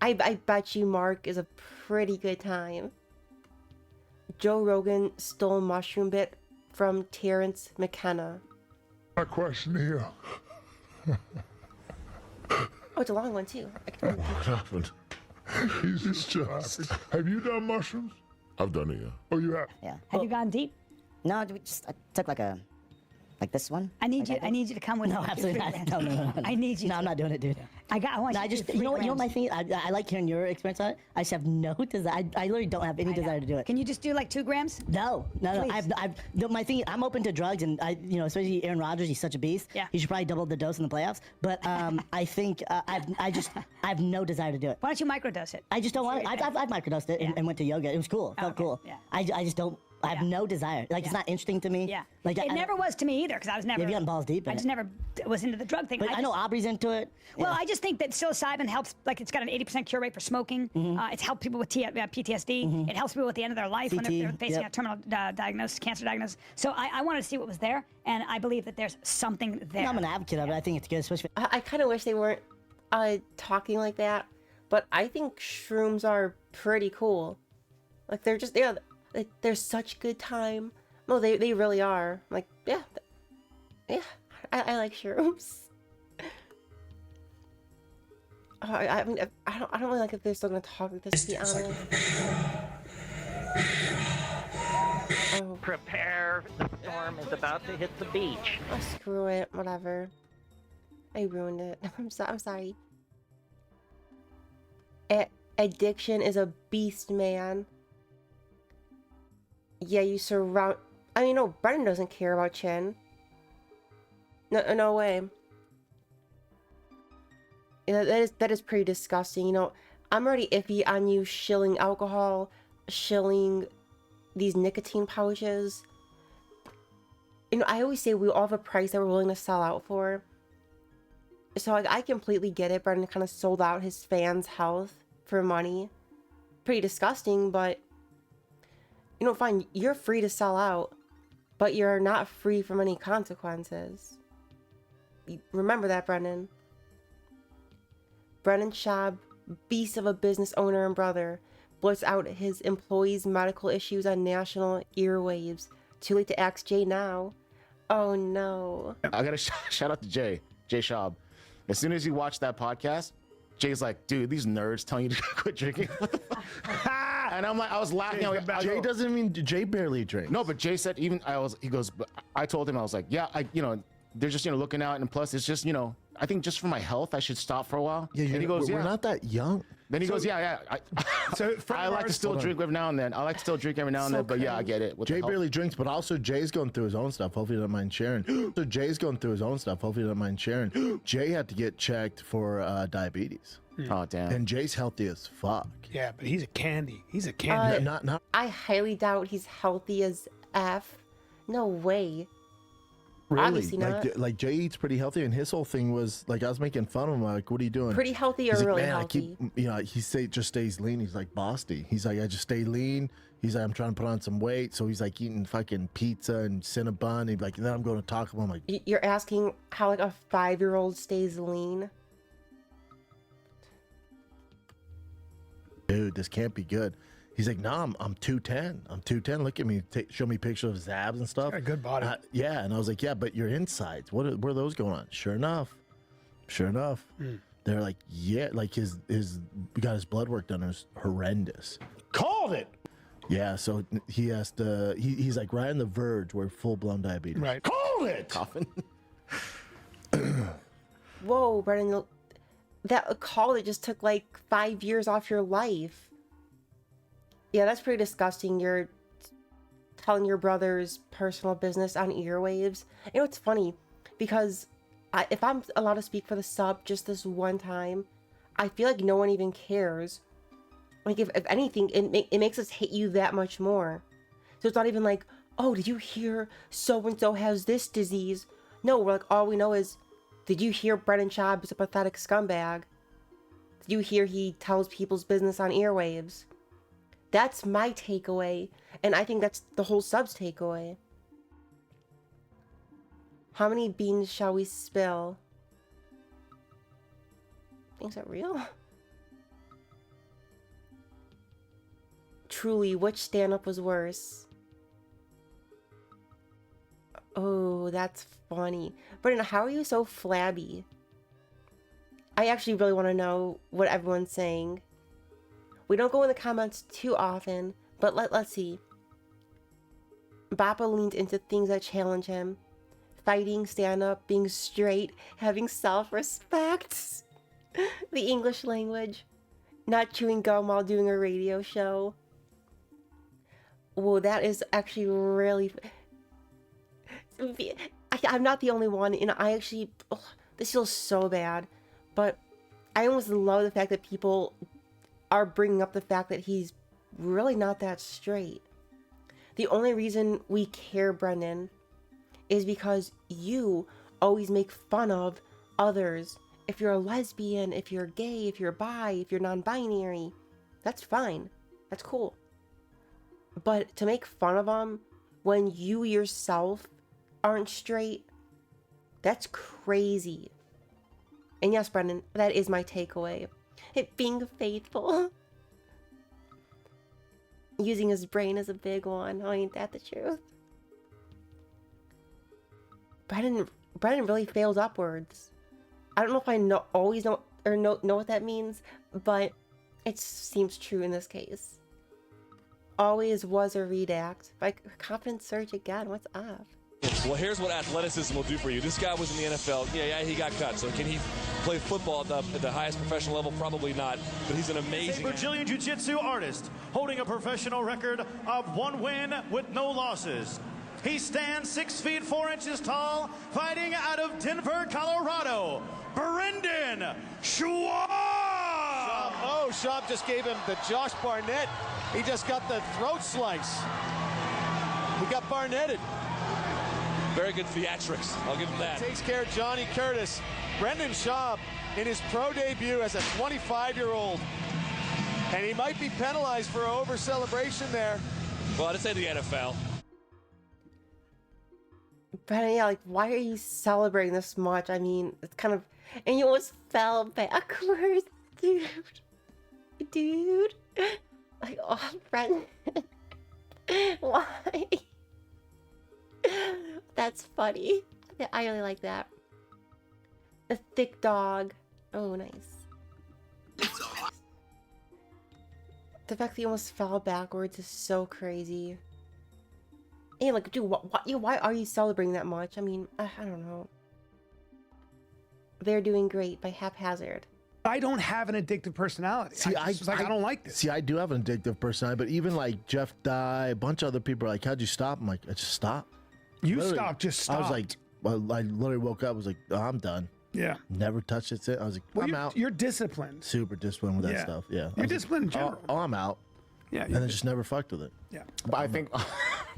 I bet you Mark is a pretty good time. Joe Rogan stole mushroom bit from Terrence McKenna. My question here. Oh, it's a long one too. What happened? He's just. Have you done mushrooms? I've done it, yeah. Oh, you have? Yeah. Have you gone deep? No, I took like this one. I need you to come with me. No, absolutely not. No. I need you. No, I'm not doing it, dude. I want you to do 3 you know grams. my thing. I like hearing your experience on it. I just have no desire. I literally don't have any desire to do it. Can you just do like 2 grams? No. Please. My thing. I'm open to drugs, and especially Aaron Rodgers. He's such a beast. Yeah. He should probably double the dose in the playoffs. But I think I have no desire to do it. Why don't you microdose it? I just don't want it. I've microdosed it and went to yoga. It was cool. It felt cool. Yeah. I just don't. I have no desire. Like it's not interesting to me. Yeah. Like it never was to me either, because I was never. You've gotten balls deep in I just it. never was into the drug thing. But I know Aubrey's into it. Well, I just think that psilocybin helps. Like it's got an 80% cure rate for smoking. It's helped people with PTSD. It helps people at the end of their life when they're facing a terminal diagnosis, cancer diagnosis. So I wanted to see what was there, and I believe that there's something there. I'm an advocate of it. I think it's good, especially. I kind of wish they weren't talking like that, but I think shrooms are pretty cool. Like they're such good time. No, they really are. Like, yeah, I like shrooms. I mean, I don't really like if they're still gonna talk like this, to be honest. Oh. Prepare, the storm is about to hit the beach. Oh, screw it, whatever. I ruined it. I'm sorry. Addiction is a beast, man. Yeah, you surround. I mean, no, Brennan doesn't care about Chin. No way. Yeah, that is pretty disgusting. You know, I'm already iffy on you shilling alcohol, shilling these nicotine pouches. You know, I always say we all have a price that we're willing to sell out for. So like, I completely get it. Brennan kind of sold out his fans' health for money. Pretty disgusting, but you know, fine, you're free to sell out, but you're not free from any consequences. Remember that, Brendan. Brendan Schaub, beast of a business owner and brother, blurts out his employees' medical issues on national earwaves. Too late to ask Jay now. Oh no. I gotta shout out to Jay Schaub. As soon as you watch that podcast, Jay's like, dude, these nerds telling you to quit drinking. And I'm like, I was laughing. Jay doesn't mean Jay barely drinks. No, but Jay said he goes, but I told him, I was like, yeah, they're just, looking out, and plus it's just, I think just for my health, I should stop for a while. Yeah, and he goes, we're not that young. Then he goes, yeah. I like to still drink every now and then. But yeah, I get it. Jay barely drinks, but also Jay's going through his own stuff. Hopefully he doesn't mind sharing. Jay had to get checked for diabetes. Oh, damn. And Jay's healthy as fuck. Yeah, but he's a candy. Not. I highly doubt he's healthy as F. No way. Really? Obviously not. Like Jay eats pretty healthy, and his whole thing was like, I was making fun of him. Like, what are you doing? Pretty healthy or He's like, really man, healthy? He just stays lean. He's like Bosty. He's like, I just stay lean. He's like, I'm trying to put on some weight. So he's like eating fucking pizza and Cinnabon. He's like, and then I'm going to Taco Bell. I'm like, You're asking how like a 5-year-old stays lean? dude, this can't be good. He's like, nah, I'm 210. I'm 210. Look at me. Show me pictures of his abs and stuff. Got a good body. Yeah, and I was like, yeah, but your insides, where are those going on? Sure enough. They're like, yeah, like his got his blood work done. It was horrendous. Called it. Yeah, so he has to. He's like right on the verge where full blown diabetes. Right. Called it. Coughing. Whoa, Brendan, that call that just took like 5 years off your life. Yeah, that's pretty disgusting. You're telling your brother's personal business on earwaves. You know, it's funny because if I'm allowed to speak for the sub just this one time, I feel like no one even cares. Like, if anything, it makes us hate you that much more. So it's not even like, oh, did you hear so-and-so has this disease? No, we're like, all we know is, did you hear Brendan Schaub is a pathetic scumbag? Did you hear he tells people's business on earwaves? That's my takeaway, and I think that's the whole sub's takeaway. How many beans shall we spill? Is that real? Truly, which stand-up was worse? Oh, that's funny. Brendan, how are you so flabby? I actually really want to know what everyone's saying. We don't go in the comments too often, but let's see. Bappa leaned into things that challenge him. Fighting, stand-up, being straight, having self-respect. The English language. Not chewing gum while doing a radio show. Whoa, that is actually really... I'm not the only one, and I actually... Oh, this feels so bad. But I almost love the fact that people are bringing up the fact that he's really not that straight. The only reason we care, Brendan, is because you always make fun of others. If you're a lesbian, if you're gay, if you're bi, if you're non-binary, that's fine. That's cool. But to make fun of them when you yourself aren't straight, that's crazy. And yes, Brendan, that is my takeaway. It being faithful. Using his brain is a big one. Oh, ain't that the truth? Brendan really fails upwards. I don't know if I always know what that means, but it seems true in this case. Always was a redact. By confidence surge again. What's up? Well, here's what athleticism will do for you. This guy was in the NFL. Yeah, he got cut. So can he play football at the highest professional level? Probably not. But he's an amazing Brazilian Jiu-Jitsu artist holding a professional record of 1 win with no losses. He stands 6 feet 4 inches tall, fighting out of Denver, Colorado. Brendan Schaub! Schaub just gave him the Josh Barnett. He just got the throat slice. He got Barnetted. Very good theatrics. I'll give him that. Takes care of Johnny Curtis. Brendan Schaub in his pro debut as a 25-year-old And he might be penalized for over celebration there. Well, I'd say the NFL. But yeah, like, why are you celebrating this much? I mean, it's kind of, and you almost fell backwards, dude. Dude, like, oh, Brendan, why? That's funny. I really like that. A thick dog. Oh, nice. The fact that he almost fell backwards is so crazy. And like, dude, why are you celebrating that much? I mean, I don't know. They're doing great by haphazard. I don't have an addictive personality. See, I don't like this. See, I do have an addictive personality, but even like Jeff Dye, a bunch of other people are like, how'd you stop? I'm like, I just stopped. You Literally, stopped, just stopped. I was like, well, I literally woke up, I was like, oh, I'm done. Yeah. Never touched it. I was like, Well, I'm you're, out. you're disciplined. Super disciplined with that Yeah. stuff. Yeah. You're disciplined in like, general. Oh, I'm out. Yeah. And then just never fucked with it. Yeah. But I think,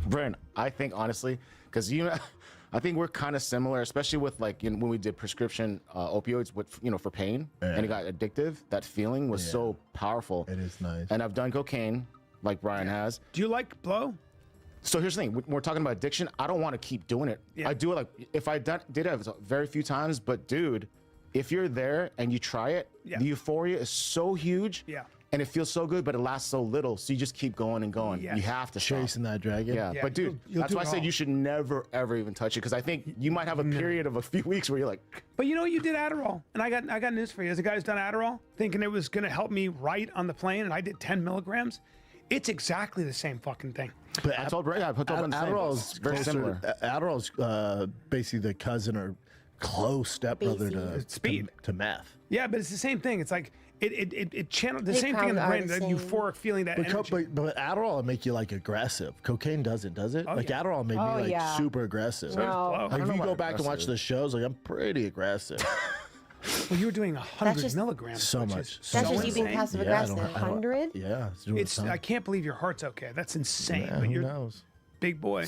Brent, I think honestly, because I think we're kind of similar, especially with like when we did prescription opioids with for pain, and it got addictive. That feeling was so powerful. It is nice. And I've done cocaine, like Brian has. Do you like blow? So here's the thing: when we're talking about addiction, I don't want to keep doing it. Yeah. I do it like if I did it very few times, but dude, if you're there and you try it, the euphoria is so huge. Yeah. And it feels so good, but it lasts so little. So you just keep going and going. Yes. You have to stop. Chasing that dragon. Yeah, but dude, you'll that's do why I it said all. you should never ever even touch it because I think you might have a period of a few weeks where you're like. But you know, you did Adderall, and I got news for you. As a guy who's done Adderall, thinking it was going to help me write on the plane, and I did 10 milligrams. It's exactly the same fucking thing. But I told Brett, I put up on the same. Adderall's Very similar. Adderall's basically the cousin or close stepbrother to meth. Yeah, but it's the same thing. It's like it channeled the They same thing in the probably brain, are that the euphoric feeling, that energy. But Adderall will make you like aggressive. Cocaine doesn't, does it? Oh, like yeah. Adderall made Oh, me like yeah. super aggressive. No. Like if you about go back and watch aggressive. the shows, like I'm pretty aggressive. Well, you were doing 100 just- milligrams. So which much. is That's so just you being insane. passive I aggressive. don't- 100? Yeah, it's doing It's I can't believe your heart's okay. That's insane. Yeah, but who you're knows? big boy.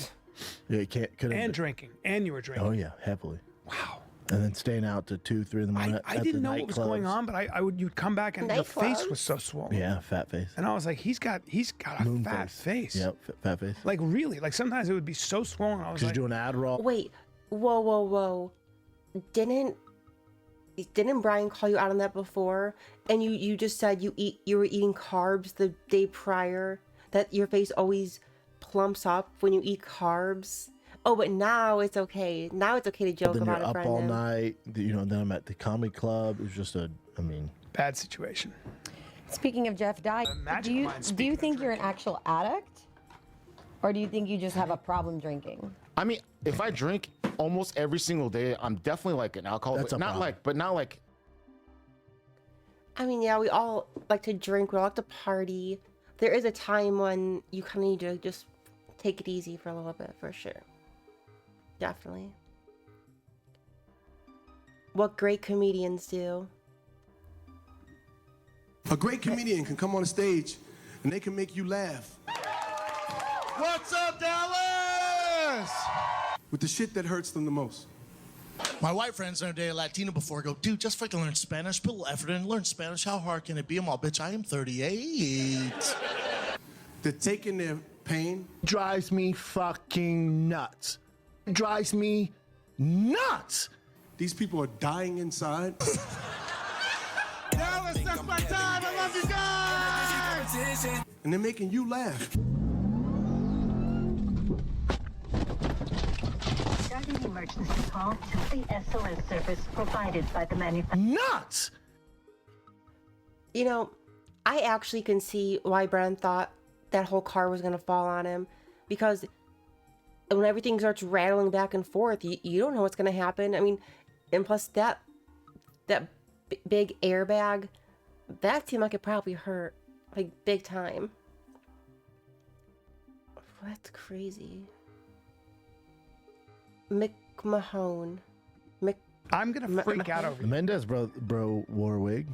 Yeah, you can't. Could've And been- drinking. And you were drinking. Oh yeah, heavily. Wow. And then staying out to 2, 3 in the morning. I at didn't the know what was going nightclubs. on, but you'd come back and your face Nightclubs? was so swollen. Yeah, fat face. And I was like, he's got a Moon fat face. Yep, fat face. Like really, like sometimes it would be so swollen. I was Because like, you're doing Adderall. Wait, whoa. Didn't Brian call you out on that before? And you just said you were eating carbs the day prior, that your face always plumps up when you eat carbs. Oh, but now it's okay. Now it's okay to joke Then about you're it, up all Brendan. night. Then I'm at the comedy club. It was just bad situation. Speaking of Jeff Dye, magic do mind, you speaking think you're an actual addict? Or do you think you just have a problem drinking? I mean, if I drink almost every single day, I'm definitely like an alcoholic. That's a Not problem. like, but not like. I mean, yeah, we all like to drink. We all like to party. There is a time when you kind of need to just take it easy for a little bit, for sure. Definitely. What great comedians do. A great comedian can come on a stage and they can make you laugh. What's up, Dallas? With the shit that hurts them the most. My white friends never dated a Latino before. Go, dude, just fucking learn Spanish. Put a little effort in. Learn Spanish. How hard can it be? I'm all, bitch, I am 38. They're taking their pain. drives me fucking nuts. Drives me nuts. These people are dying inside. Dallas, that's my time. I love you guys. And they're making you laugh. Starting emergency call to the SOS service provided by the manufacturer. Nuts! You know, I actually can see why Brennan thought that whole car was going to fall on him, because when everything starts rattling back and forth, you don't know what's going to happen. I mean, and plus that big airbag, that seemed like it probably hurt, like, big time. That's crazy. McMahon. I'm gonna freak out over you. Mendez bro wore a wig.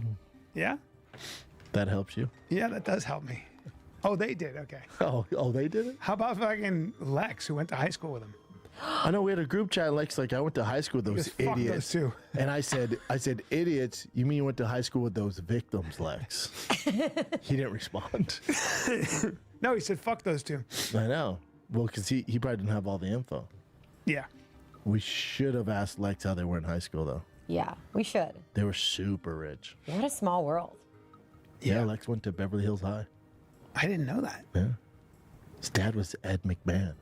Yeah? That helps you. Yeah, that does help me. Oh, they did. Okay. Oh, they did it? How about fucking Lex, who went to high school with him? I know we had a group chat. Lex, like, I went to high school with those Just fuck those idiots. two. And I said, idiots. You mean you went to high school with those victims, Lex? He didn't respond. No, he said, fuck those two. I know. Well, because he probably didn't have all the info. Yeah. We should have asked Lex how they were in high school, though. Yeah, we should. They were super rich. What a small world. Yeah, Lex went to Beverly Hills High. I didn't know that. Yeah. His dad was Ed McMahon.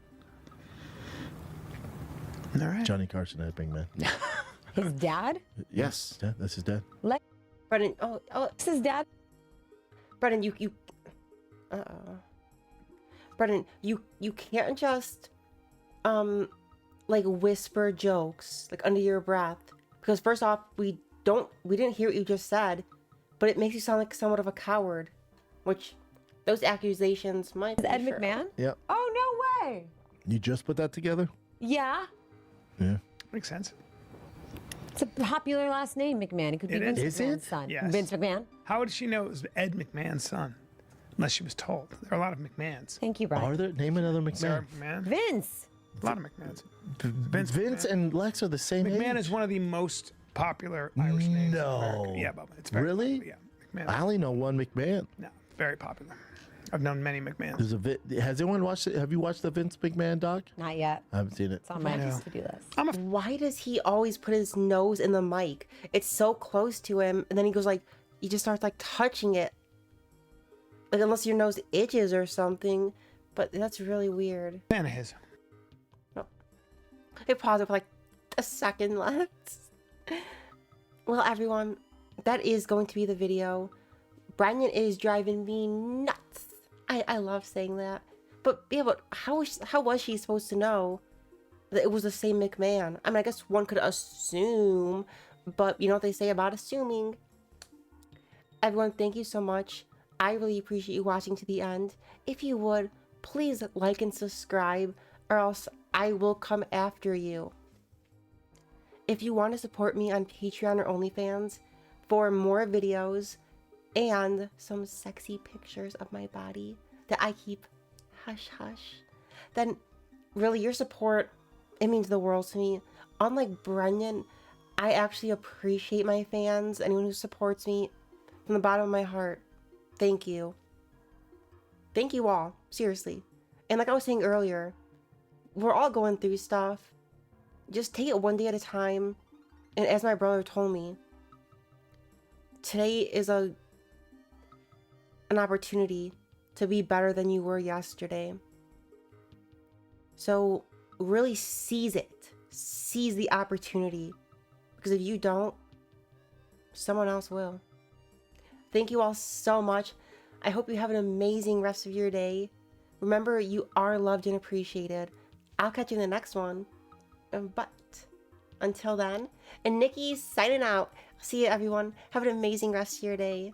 All right. Johnny Carson, Ed McMahon. His dad? Yes. Yeah, that's his dad. Brendan, It's his dad? Brendan, Brendan, you can't just, like whisper jokes, like under your breath. Because first off, we didn't hear what you just said, but it makes you sound like somewhat of a coward, which those accusations might be Ed true. McMahon? Yep. Oh, no way. You just put that together? Yeah. Yeah. Makes sense. It's a popular last name, McMahon. It could be It Vince is. McMahon's son. Yes. Vince McMahon. How would she know it was Ed McMahon's son? Unless she was told. There are a lot of McMahons. Thank you, Brian. Are there? Name another McMahon. Sarah McMahon. Vince. A lot of McMahons. Vince and Lex are the same McMahon age? is one of the most popular Irish names in No. America. Yeah, Bubba. It's very Really? popular. Yeah, McMahon. I only know one McMahon. No, very popular. I've known many McMahons. There's has anyone watched it? Have you watched the Vince McMahon doc? Not yet. I haven't seen it. It's on my No. to-do list. Why does he always put his nose in the mic? It's so close to him, and then he goes like, he just starts like touching it. Like unless your nose itches or something, but that's really weird. Fan of his. Okay, pause it for like a second left. Well, everyone, that is going to be the video. Brendan is driving me nuts. I love saying that. But yeah, but how was she supposed to know that it was the same McMahon? I mean, I guess one could assume, but you know what they say about assuming. Everyone, thank you so much. I really appreciate you watching to the end. If you would, please like and subscribe, or else I will come after you. If you want to support me on Patreon or OnlyFans for more videos and some sexy pictures of my body that I keep hush hush, then really your support, it means the world to me. Unlike Brendan, I actually appreciate my fans, anyone who supports me from the bottom of my heart. Thank you. Thank you all, seriously. And like I was saying earlier, we're all going through stuff. Just take it one day at a time. And as my brother told me, today is an opportunity to be better than you were yesterday. So really seize it. Seize the opportunity. Because if you don't, someone else will. Thank you all so much. I hope you have an amazing rest of your day. Remember, you are loved and appreciated. I'll catch you in the next one. But until then, and Nikki's signing out. See you, everyone. Have an amazing rest of your day.